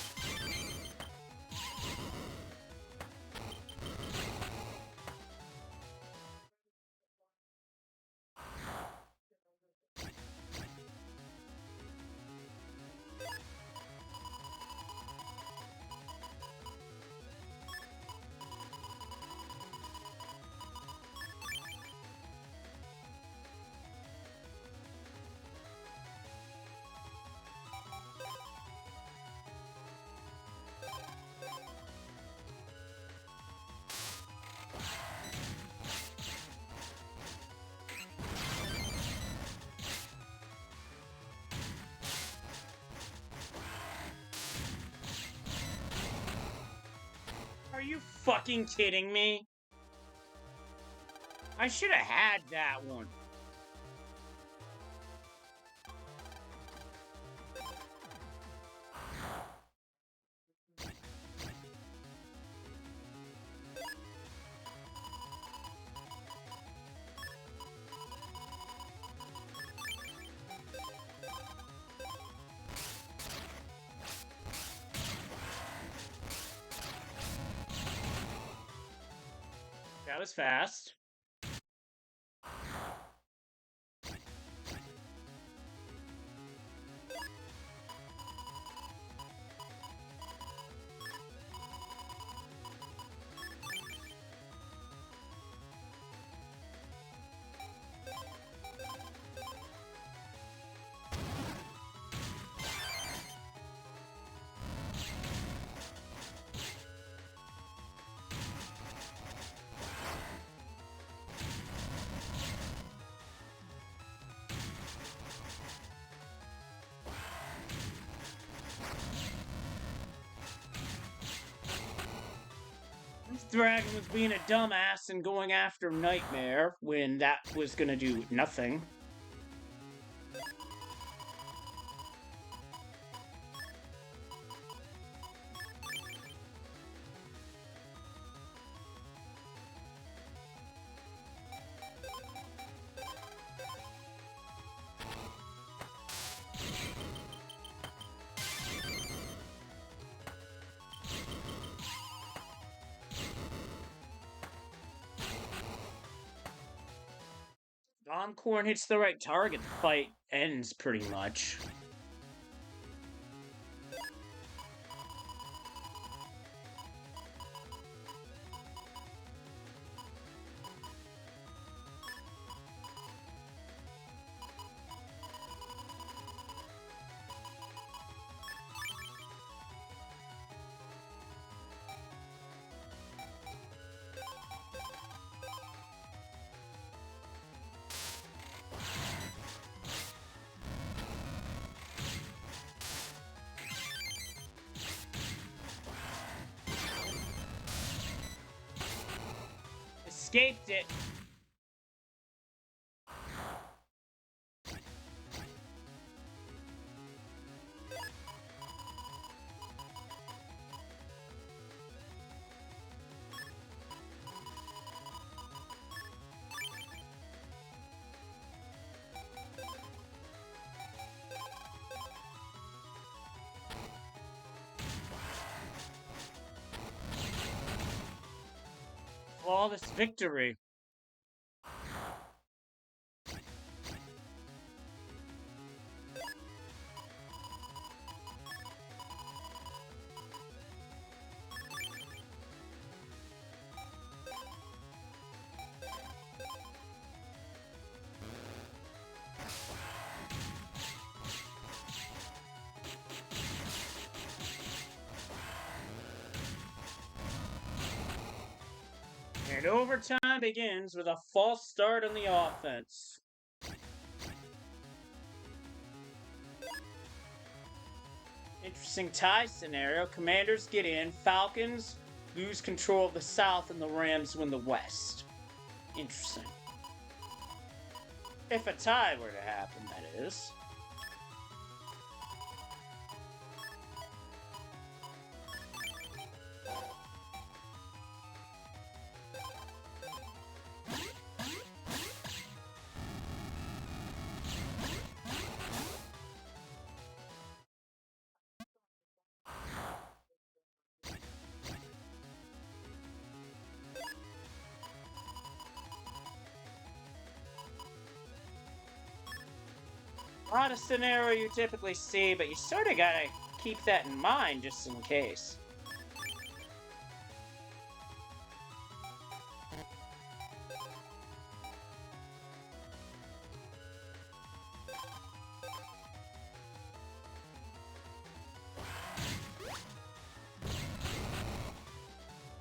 you fucking kidding me? I should have had that one. That was fast. This dragon was being a dumbass and going after Nightmare when that was gonna do nothing. Dawncorn hits the right target, the fight ends pretty much. Escaped it. Flawless victory. And overtime begins with a false start on the offense. Interesting tie scenario. Commanders get in, Falcons lose control of the South, and the Rams win the West. Interesting. If a tie were to happen, that is. Not a scenario you typically see, but you sort of gotta keep that in mind just in case.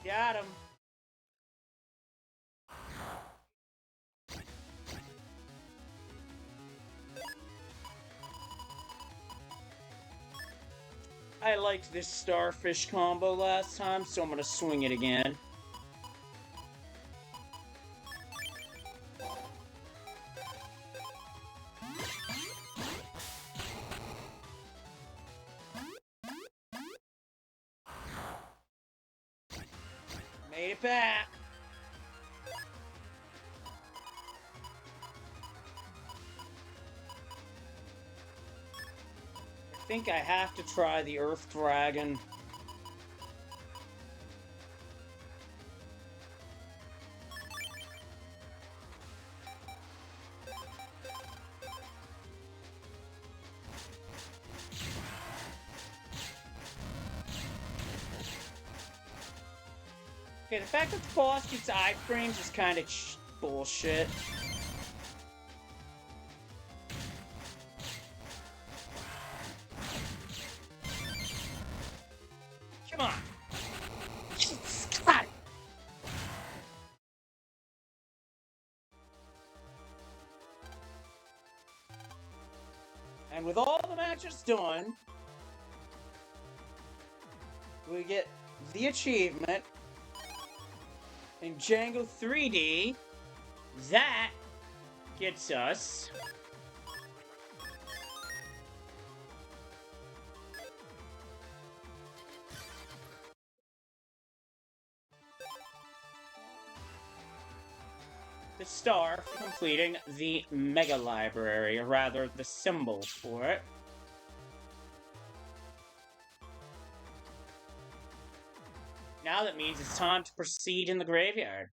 Got him. I liked this starfish combo last time, so I'm gonna swing it again. Made it back. I think I have to try the Earth Dragon. Okay, the fact that the boss gets iframes is kind of bullshit. Come on. God. And with all the matches done, we get the achievement in Django 3D. That gets us the star for completing the Mega Library, or rather, the symbol for it. Now that means it's time to proceed in the graveyard.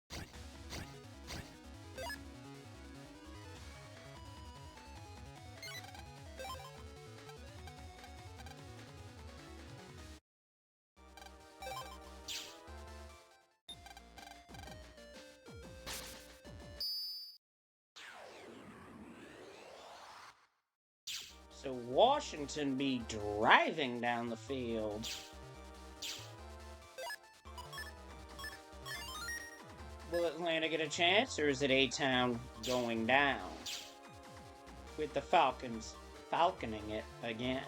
So Washington be driving down the field. Will Atlanta get a chance, or is it A-Town going down? With the Falcons falconing it again.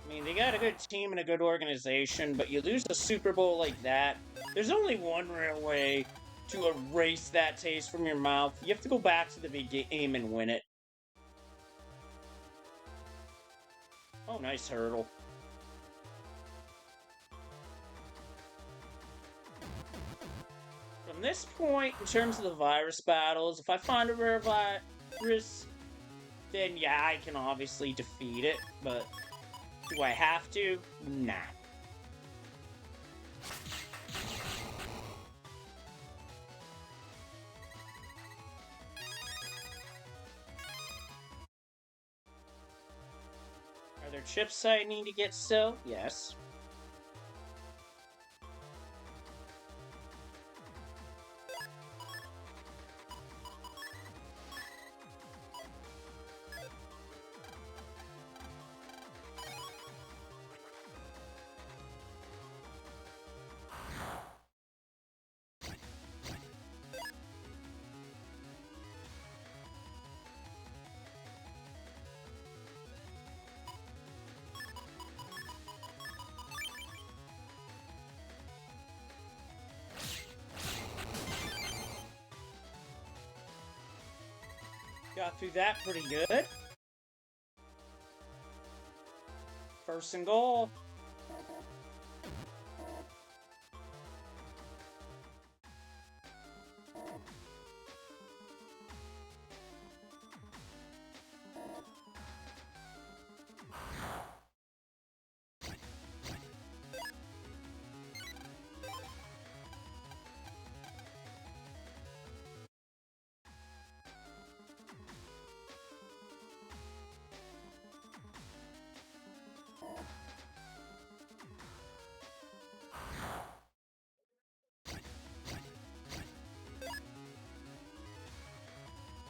I mean, they got a good team and a good organization, but you lose a Super Bowl like that, there's only one real way to erase that taste from your mouth. You have to go back to the game and win it. Oh, nice hurdle. From this point, in terms of the virus battles, if I find a rare virus, then yeah, I can obviously defeat it, but do I have to? Nah. Are there chips I need to get still? Yes. Got through that pretty good. First and goal.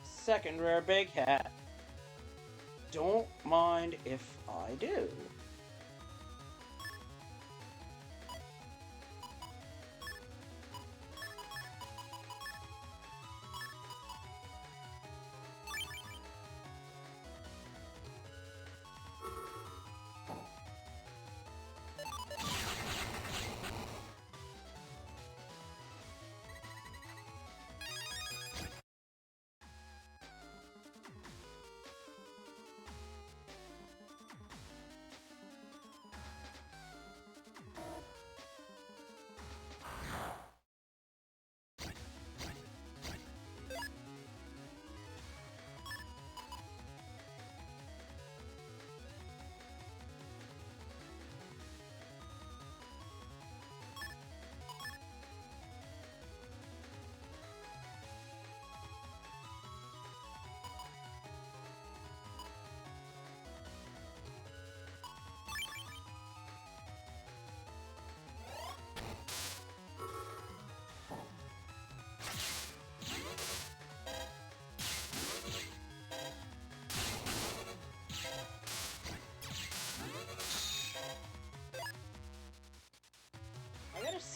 Second rare big hat. Don't mind if I do.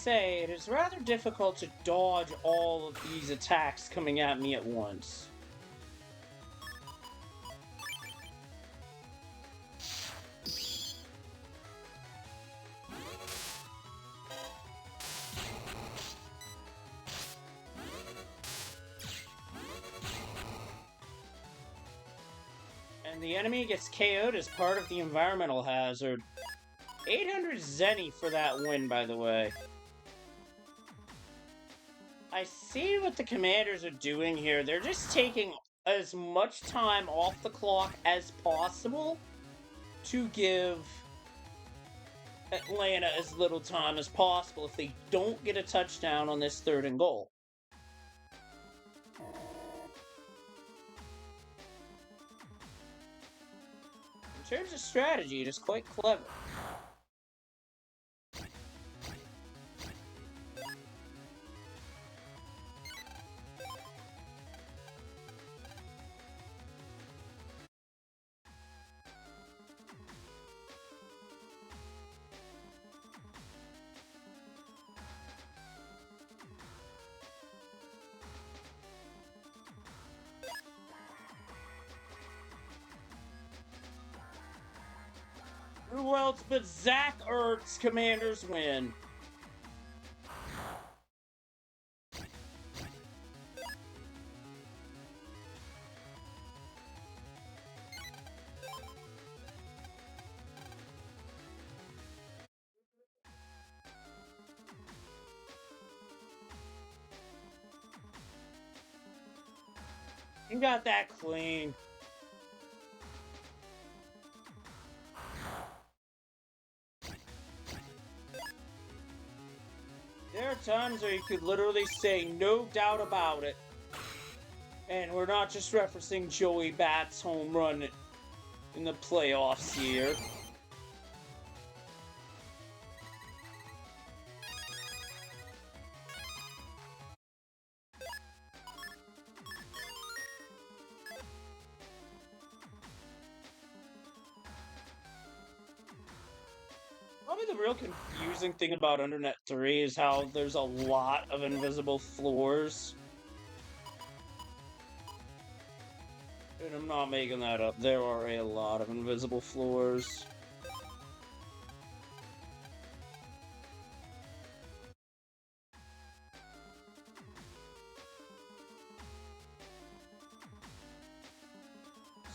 say, it is rather difficult to dodge all of these attacks coming at me at once. And the enemy gets KO'd as part of the environmental hazard. 800 Zenny for that win, by the way. I see what the commanders are doing here. They're just taking as much time off the clock as possible to give Atlanta as little time as possible if they don't get a touchdown on this 3rd and goal. In terms of strategy, it is quite clever. Who else but Zach Ertz Commanders win? You got that clean. There are times where you could literally say no doubt about it. And we're not just referencing Joey Bat's home run in the playoffs here. Probably the real confusing thing about Undernet 3 is how there's a lot of invisible floors. And I'm not making that up. There are a lot of invisible floors.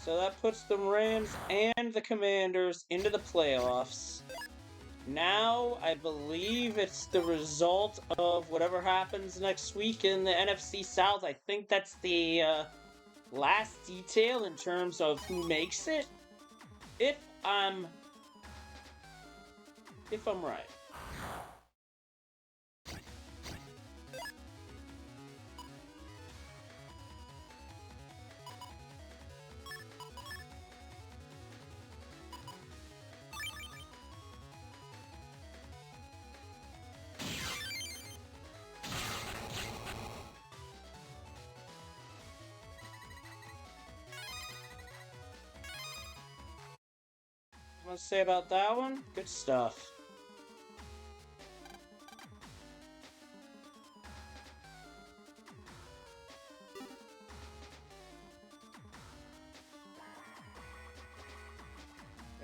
So that puts the Rams and the Commanders into the playoffs. Now, I believe it's the result of whatever happens next week in the NFC South. I think that's the last detail in terms of who makes it. If I'm right. What to say about that one? Good stuff.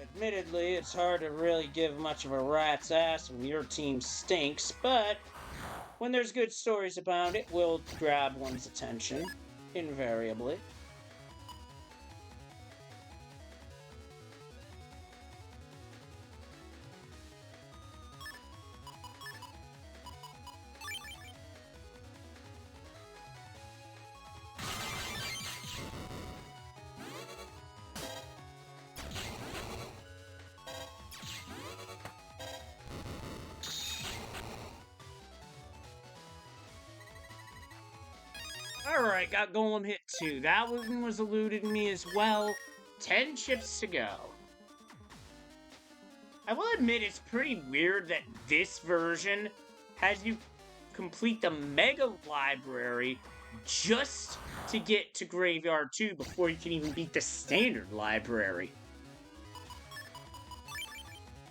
Admittedly, it's hard to really give much of a rat's ass when your team stinks, but when there's good stories about it, we'll grab one's attention, invariably. Alright, got Golem hit 2. That one was eluding me as well. 10 chips to go. I will admit it's pretty weird that this version has you complete the Mega Library just to get to Graveyard 2 before you can even beat the Standard Library.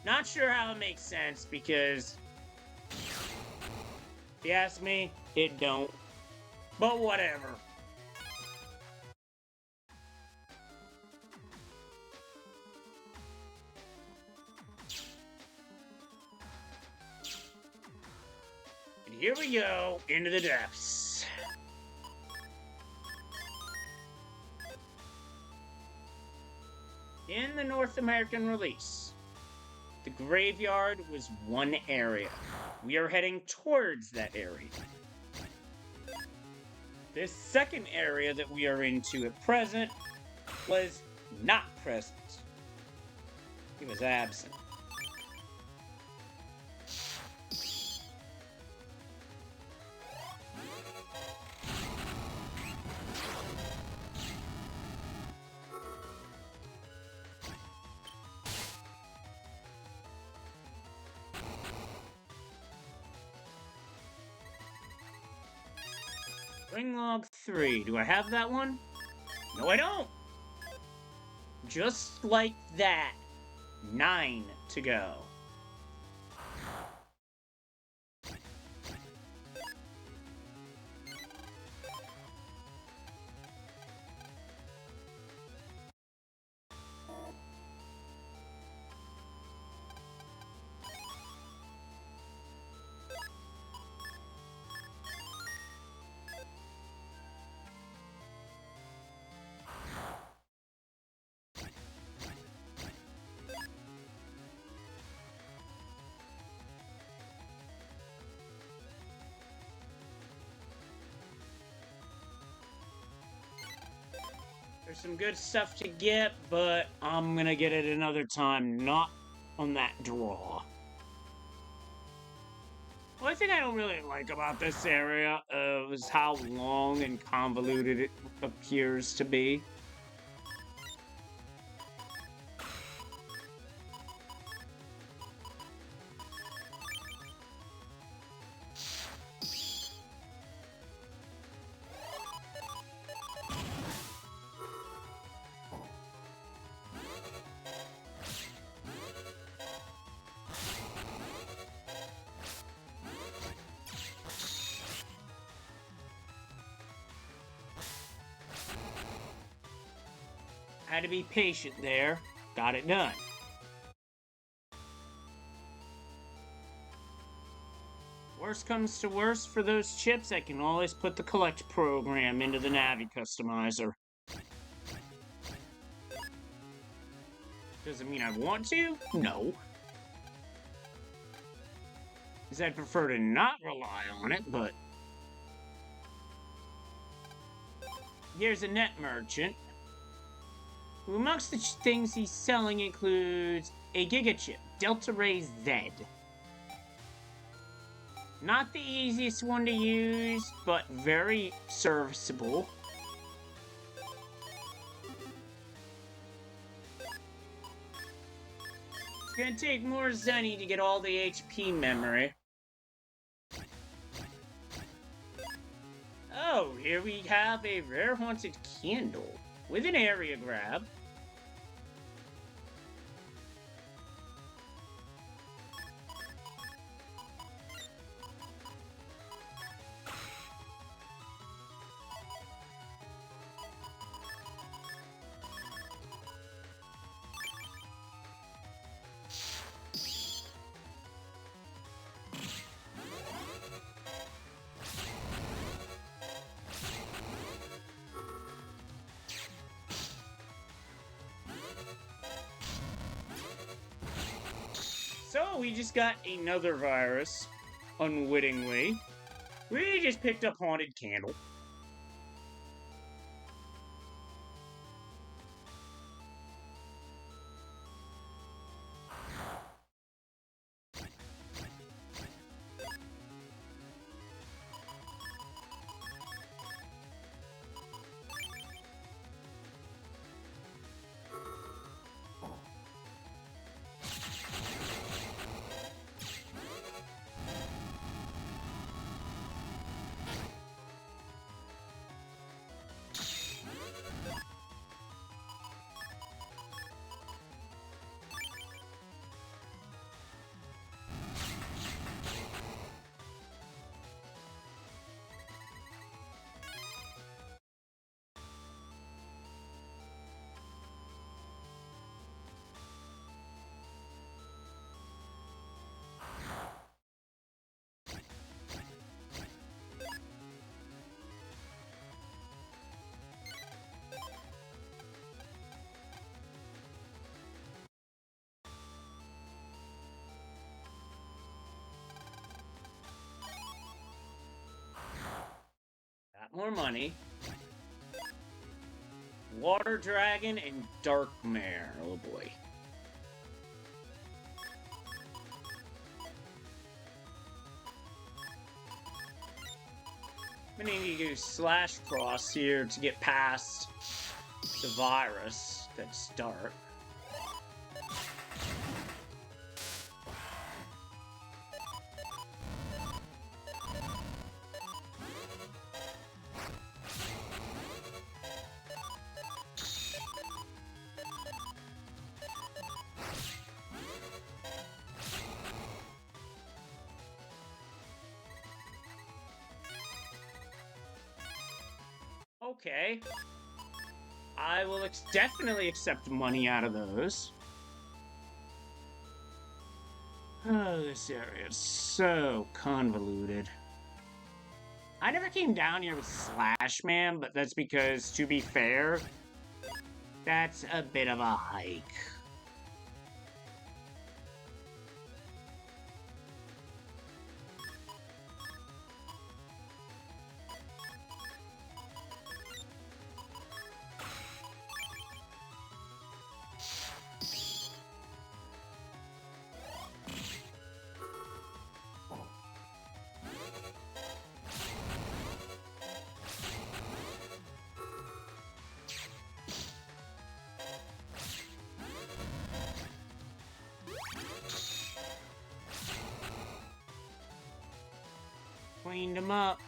Not sure how it makes sense because If you ask me, it don't. But whatever. And here we go, into the depths. In the North American release, the graveyard was one area. We are heading towards that area. This second area that we are into at present was not present. It was absent. Ring log 3. Do I have that one? No, I don't. Just like that. 9 to go. There's some good stuff to get, but I'm gonna get it another time, not on that draw. One thing I don't really like about this area is how long and convoluted it appears to be. Had to be patient there. Got it done. Worst comes to worst for those chips, I can always put the collect program into the Navi customizer. Does it mean I want to? No. Because I'd prefer to not rely on it, but... Here's a net merchant, who amongst the things he's selling includes a Giga chip, Delta Ray Z. Not the easiest one to use, but very serviceable. It's gonna take more Zenny to get all the HP memory. Oh, here we have a rare haunted candle with an area grab. So we just got another virus, unwittingly. We just picked up Haunted Candle. more money. Water Dragon and Dark Mare. Oh boy. I'm gonna need to do slash cross here to get past the virus that's dark. Okay. I will definitely accept money out of those. Oh, this area is so convoluted. I never came down here with Slash Man, but that's because, to be fair, that's a bit of a hike. Cleaned them up.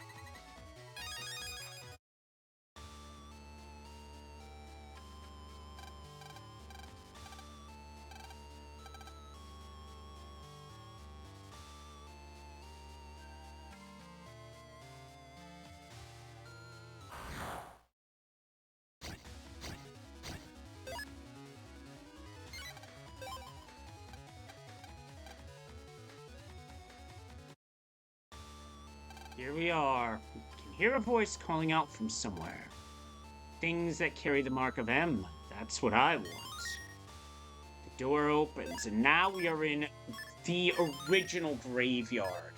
Here we are. We can hear a voice calling out from somewhere. Things that carry the mark of M. That's what I want. The door opens, and now we are in the original graveyard.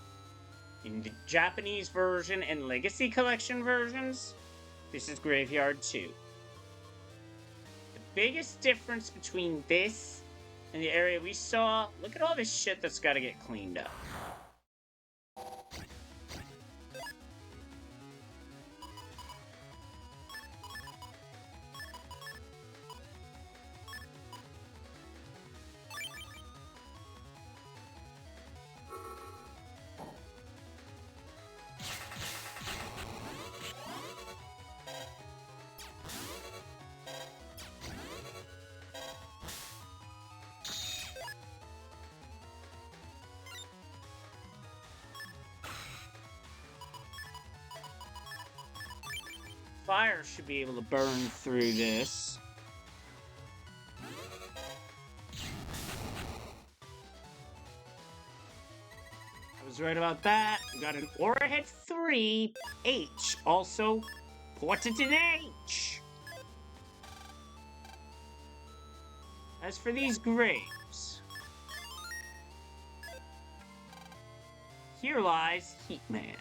In the Japanese version and Legacy Collection versions, this is Graveyard 2. The biggest difference between this and the area we saw, look at all this shit that's got to get cleaned up. Fire should be able to burn through this. I was right about that. We got an Aura Head 3 H, also ported in H. As for these graves, here lies Heatman.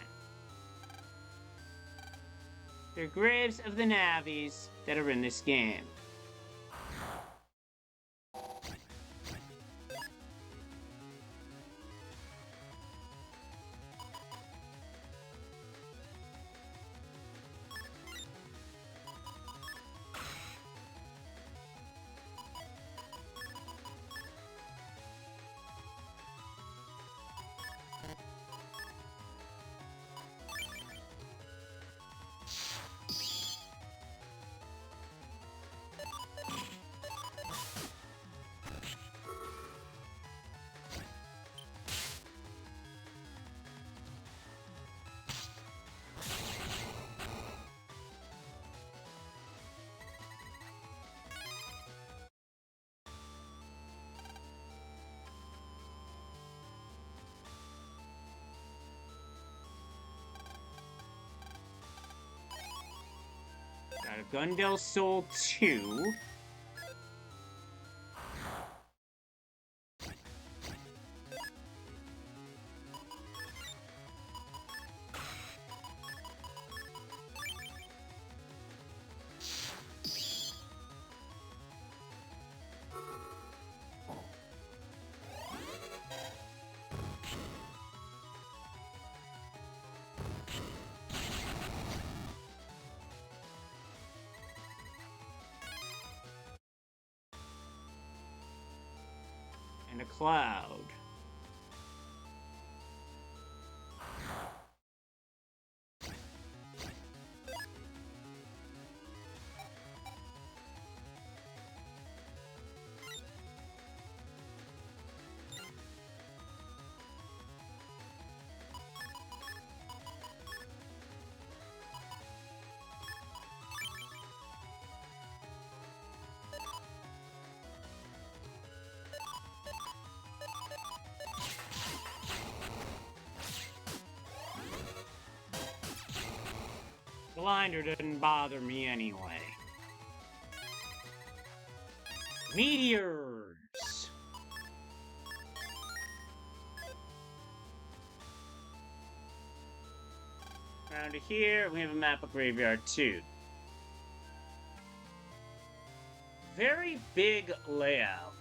They're graves of the Navis that are in this game. Got a Gundel Soul 2. And a cloud. Blinder didn't bother me anyway. Meteors! Around here, we have a map of Graveyard 2. Very big layout.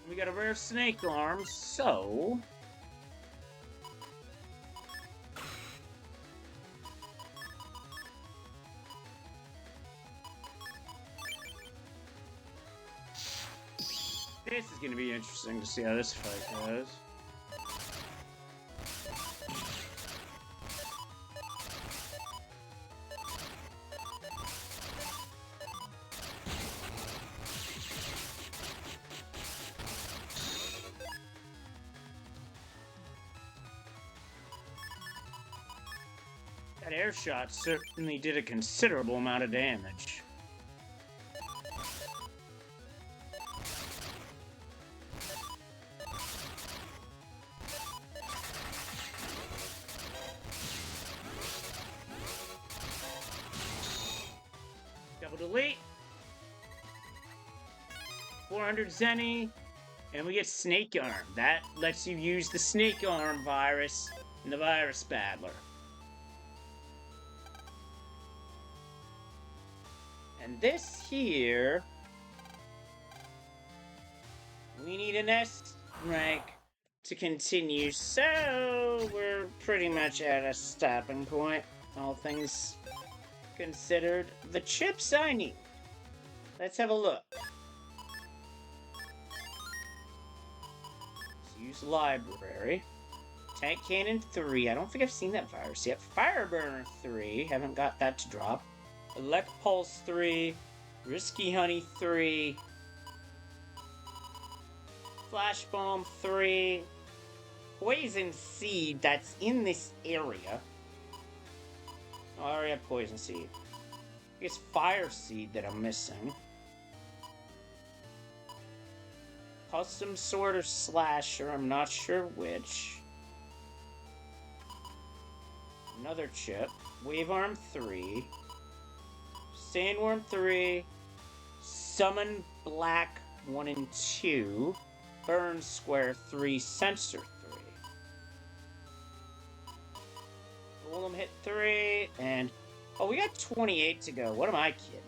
We got a rare snake arm, so... This is going to be interesting to see how this fight goes. That air shot certainly did a considerable amount of damage. Double delete. 400 Zenny. And we get Snake Arm. That lets you use the Snake Arm virus in the Virus Battler. And this here... we need an S rank to continue, so we're pretty much at a stopping point, all things considered. The chips I need. Let's have a look. Let's use Library. Tank Cannon 3. I don't think I've seen that virus yet. Fireburner 3. Haven't got that to drop. Elect Pulse 3. Risky Honey 3. Flash Bomb 3. Poison Seed that's in this area. Oh, I already have Poison Seed. I guess Fire Seed that I'm missing. Custom Sword or Slasher, I'm not sure which. Another chip. Wave Arm 3. Sandworm 3. Summon Black 1 and 2. Burn Square 3. Sensor 3. Golem hit 3. And... oh, we got 28 to go. What am I kidding?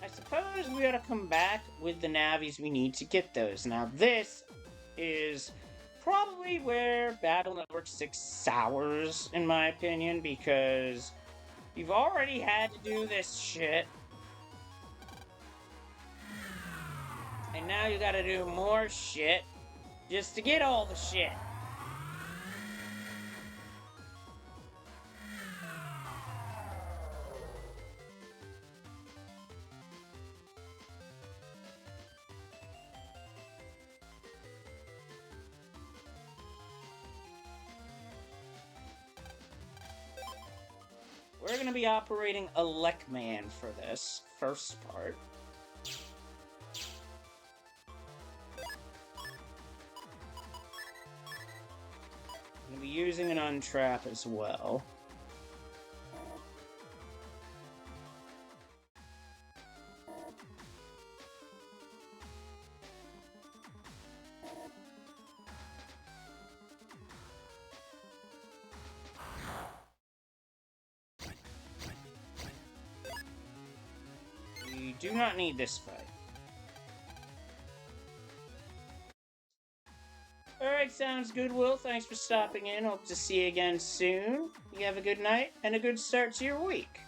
I suppose we ought to come back with the Navis we need to get those. Now this is probably where Battle Network 6 sours, in my opinion, because you've already had to do this shit. And now you gotta do more shit just to get all the shit. We're going to be operating a Lekman for this first part. I'm going to be using an Untrap as well. do not need this fight. Alright, sounds good, Will. Thanks for stopping in. Hope to see you again soon. You have a good night and a good start to your week.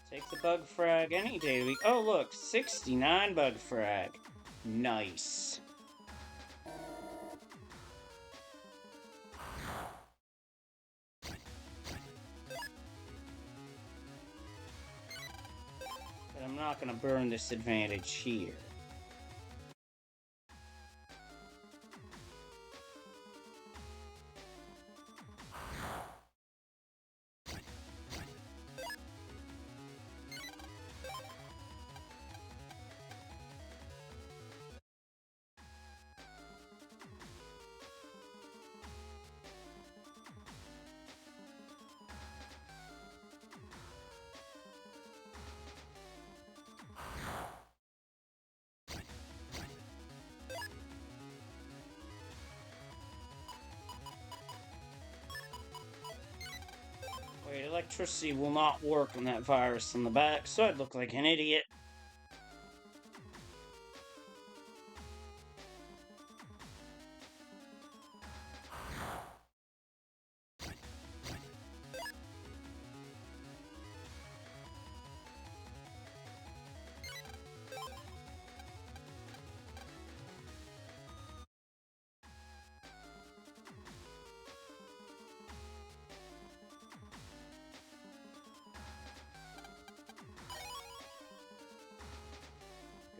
Take the bug frag any day of the week. Oh, look, 69 bug frag. Nice. But I'm not going to burn this advantage here. Wait, electricity will not work on that virus on the back, so I'd look like an idiot.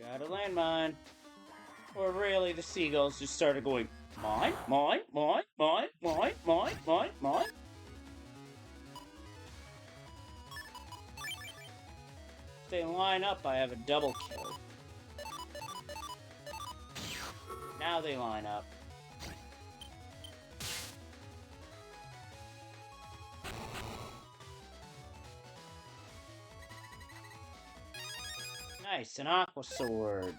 Got a landmine. Or really, the seagulls just started going, mine, mine, mine, mine, mine, mine, mine, mine. If they line up, I have a double kill. Now they line up. Nice, an aqua sword.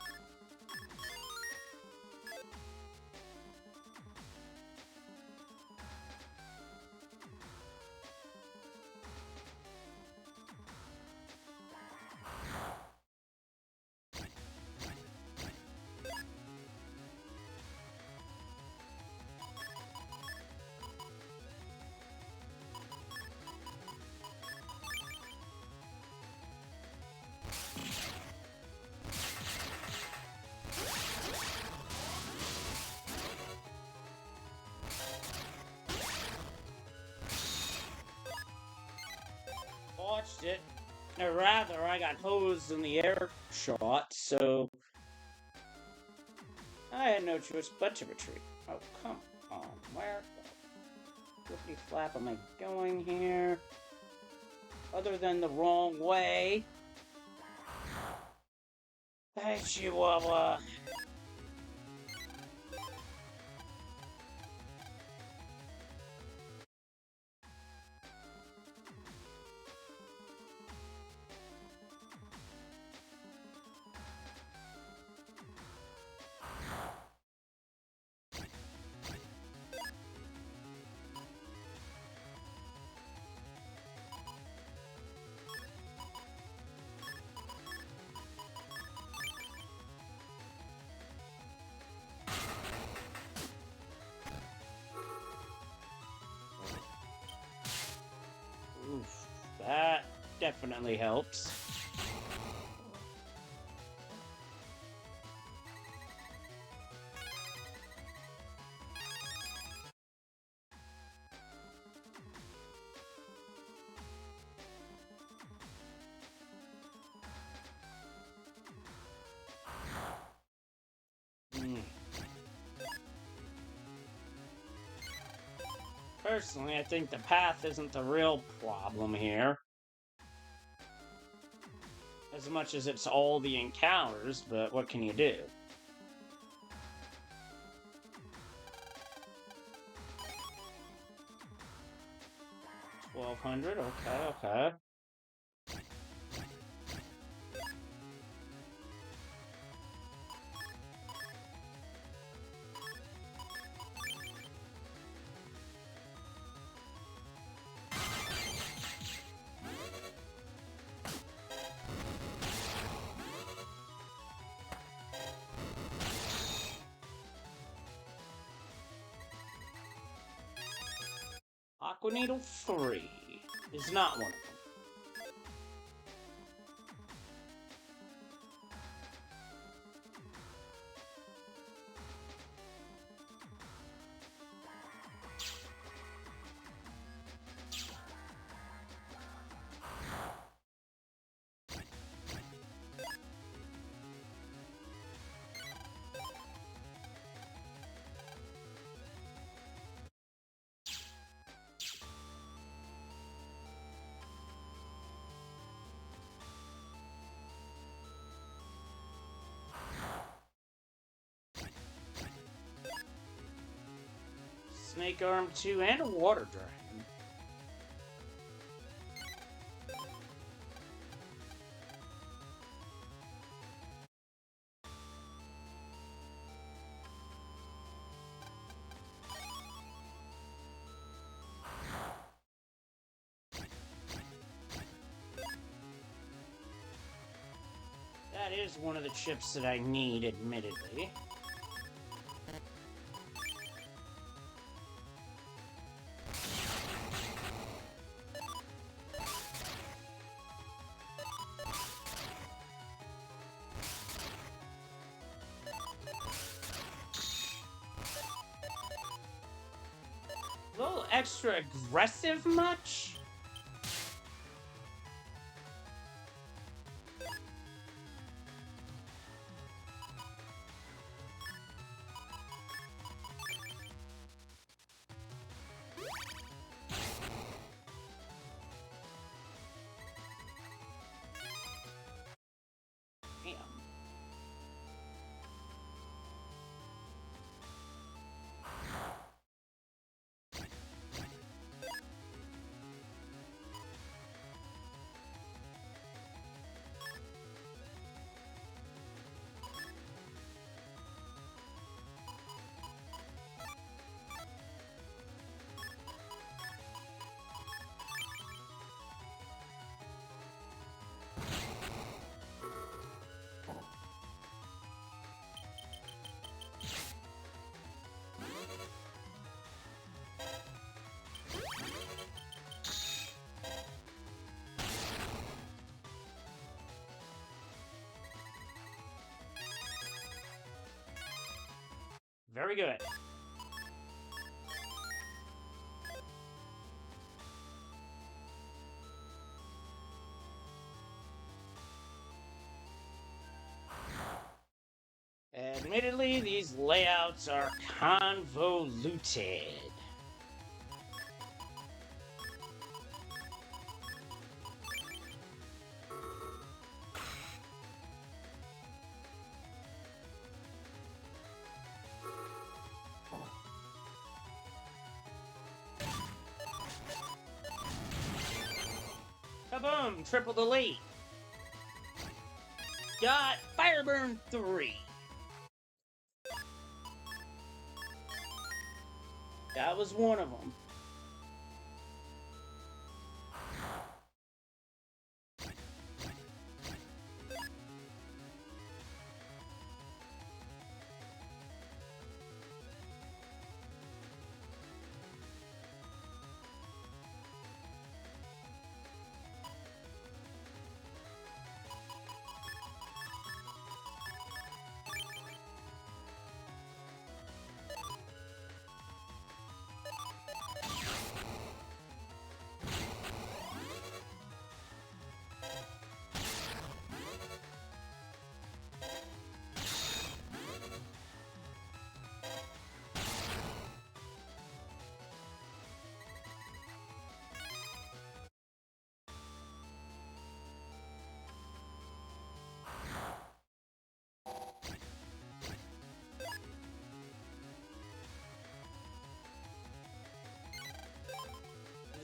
Watched it. Or rather, I got hosed in the air shot, so I had no choice but to retreat. Oh, come on. Where the flippity flap am I going here? Other than the wrong way. Hey, Chihuahua. Oof, that definitely helps. Personally, I think the path isn't the real problem here. As much as it's all the encounters, but what can you do? 1200, okay. Aqua Needle 3 is not one of them. Snake Arm 2 and a Water Dragon. That is one of the chips that I need, admittedly. A little extra aggressive much? Damn. Very good. Admittedly, these layouts are convoluted. Kaboom! Triple delete. Got Fireburn 3. That was one of them.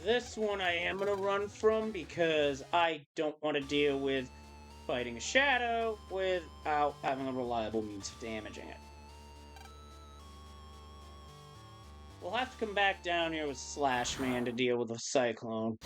This one I am going to run from because I don't want to deal with fighting a shadow without having a reliable means of damaging it. We'll have to come back down here with Slash Man to deal with a Cyclone.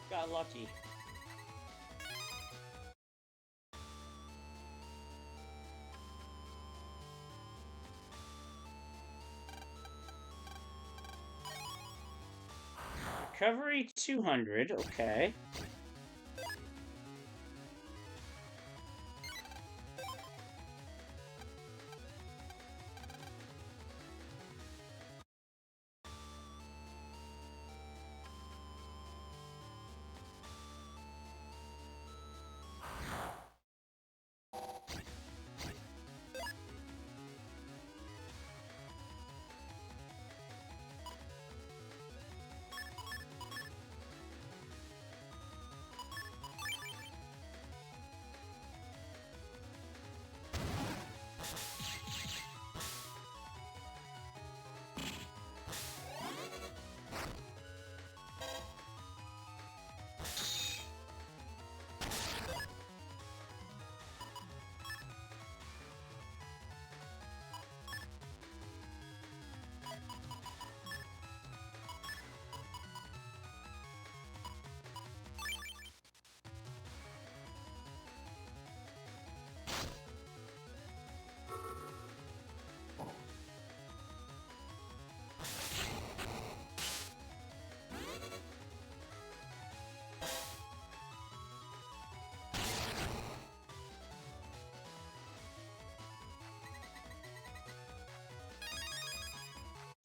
Got lucky. Recovery 200, okay.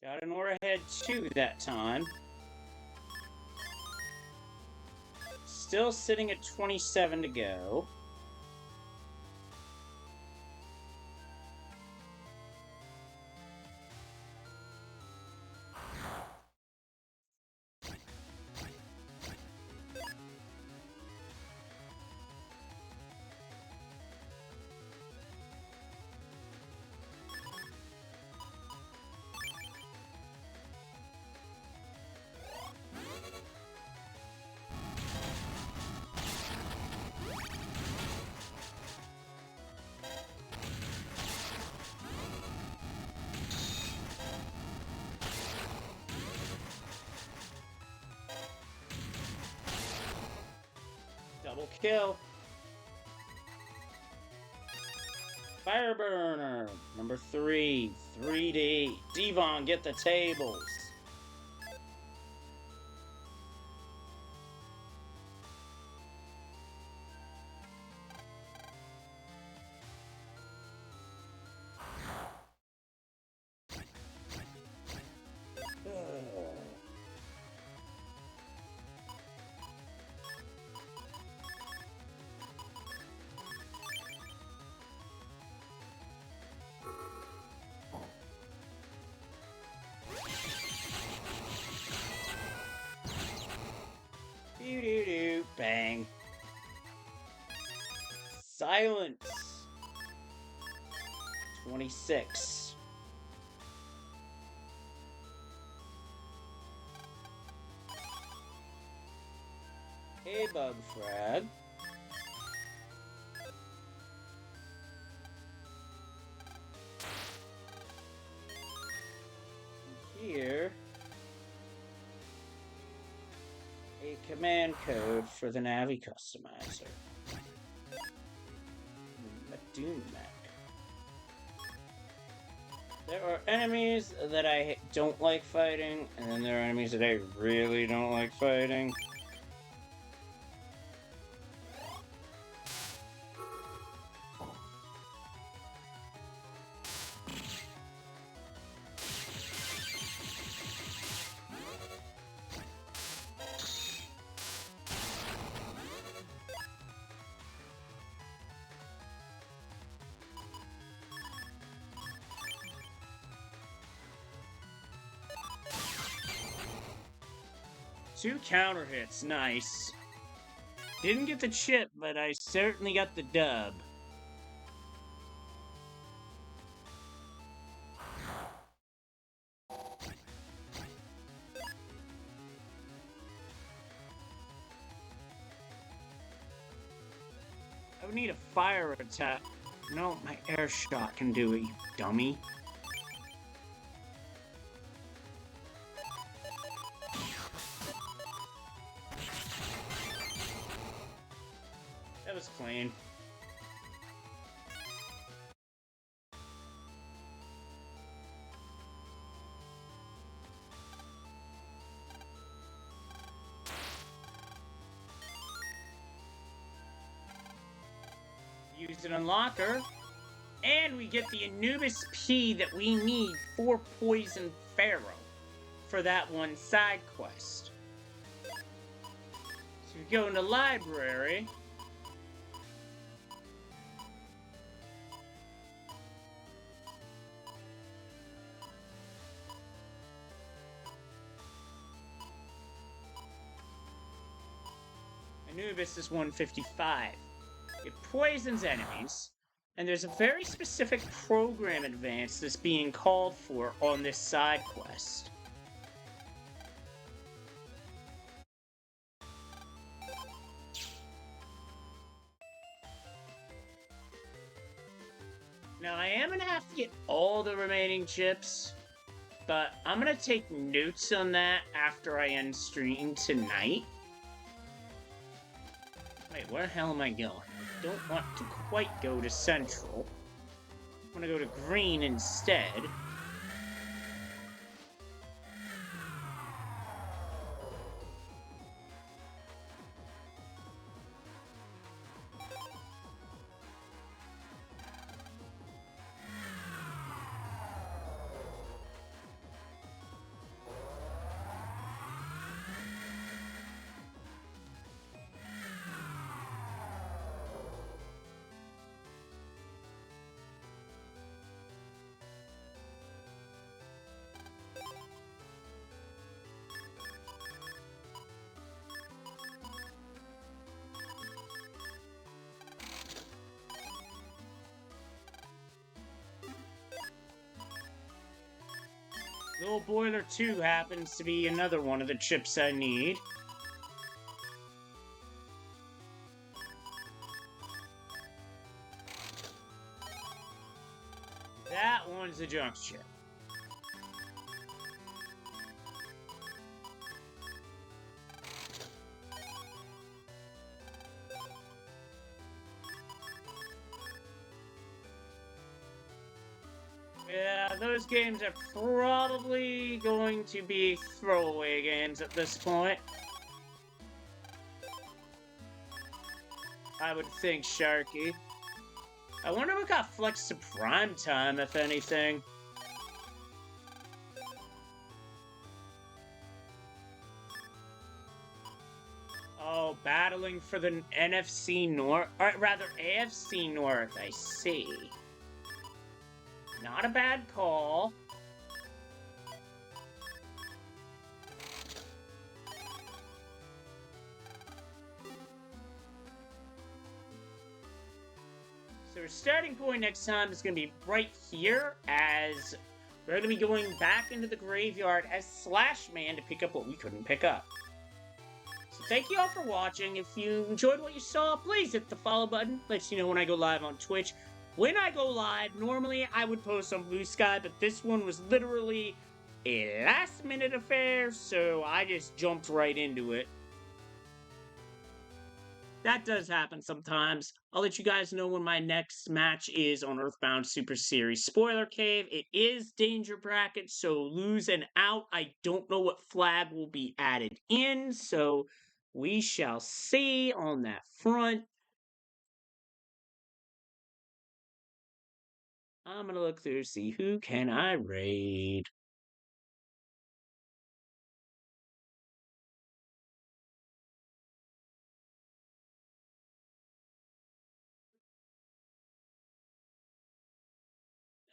Got an aura head 2 that time. Still sitting at 27 to go. Double kill. Fireburner, number 3, 3D. Devon, get the tables. Doo-doo-doo, bang. Silence. 26. Hey, Bug Frag. Here, a command code for the Navi customizer. Doom Mech. There are enemies that I don't like fighting, and then there are enemies that I really don't like fighting. Two counter hits, nice. Didn't get the chip, but I certainly got the dub. I would need a fire attack. No, my air shot can do it, you dummy. That was clean. Use an unlocker. And we get the Anubis P that we need for Poison Pharaoh for that one side quest. So we go into library. Anubis is 155. It poisons enemies, and there's a very specific program advance that's being called for on this side quest. Now, I am going to have to get all the remaining chips, but I'm going to take notes on that after I end stream tonight. Wait, where the hell am I going? I don't want to quite go to Central. I'm going to go to Green instead. Little Boiler 2 happens to be another one of the chips I need. That one's a junk chip. Yeah, those games are probably going to be throwaway games at this point. I would think, Sharky. I wonder what got flexed to prime time, if anything. Oh, battling for the NFC North, or rather AFC North, I see. Not a bad call. So our starting point next time is going to be right here, as we're going to be going back into the graveyard as Slash Man to pick up what we couldn't pick up. So thank you all for watching. If you enjoyed what you saw, please hit the follow button. Lets you know when I go live on Twitch. When I go live, normally I would post on Blue Sky, but this one was literally a last-minute affair, so I just jumped right into it. that does happen sometimes. I'll let you guys know when my next match is on Earthbound Super Series. Spoiler Cave, it is Danger Bracket, so lose and out. I don't know what flag will be added in, so we shall see on that front. I'm gonna look through, see who can I raid.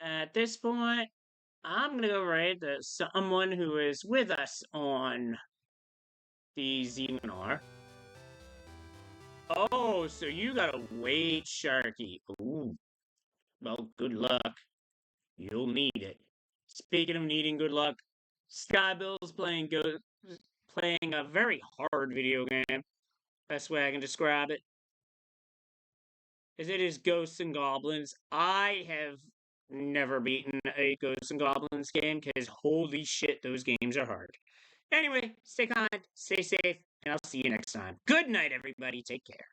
At this point, I'm gonna go raid someone who is with us on the Zeminar. Oh, so you gotta wait, Sharky. Ooh, well, good luck. You'll need it. Speaking of needing good luck, Skybill's playing a very hard video game. Best way I can describe it is it is Ghosts and Goblins. I have never beaten a Ghosts and Goblins game because holy shit, those games are hard. Anyway, stay kind, stay safe, and I'll see you next time. Good night, everybody. Take care.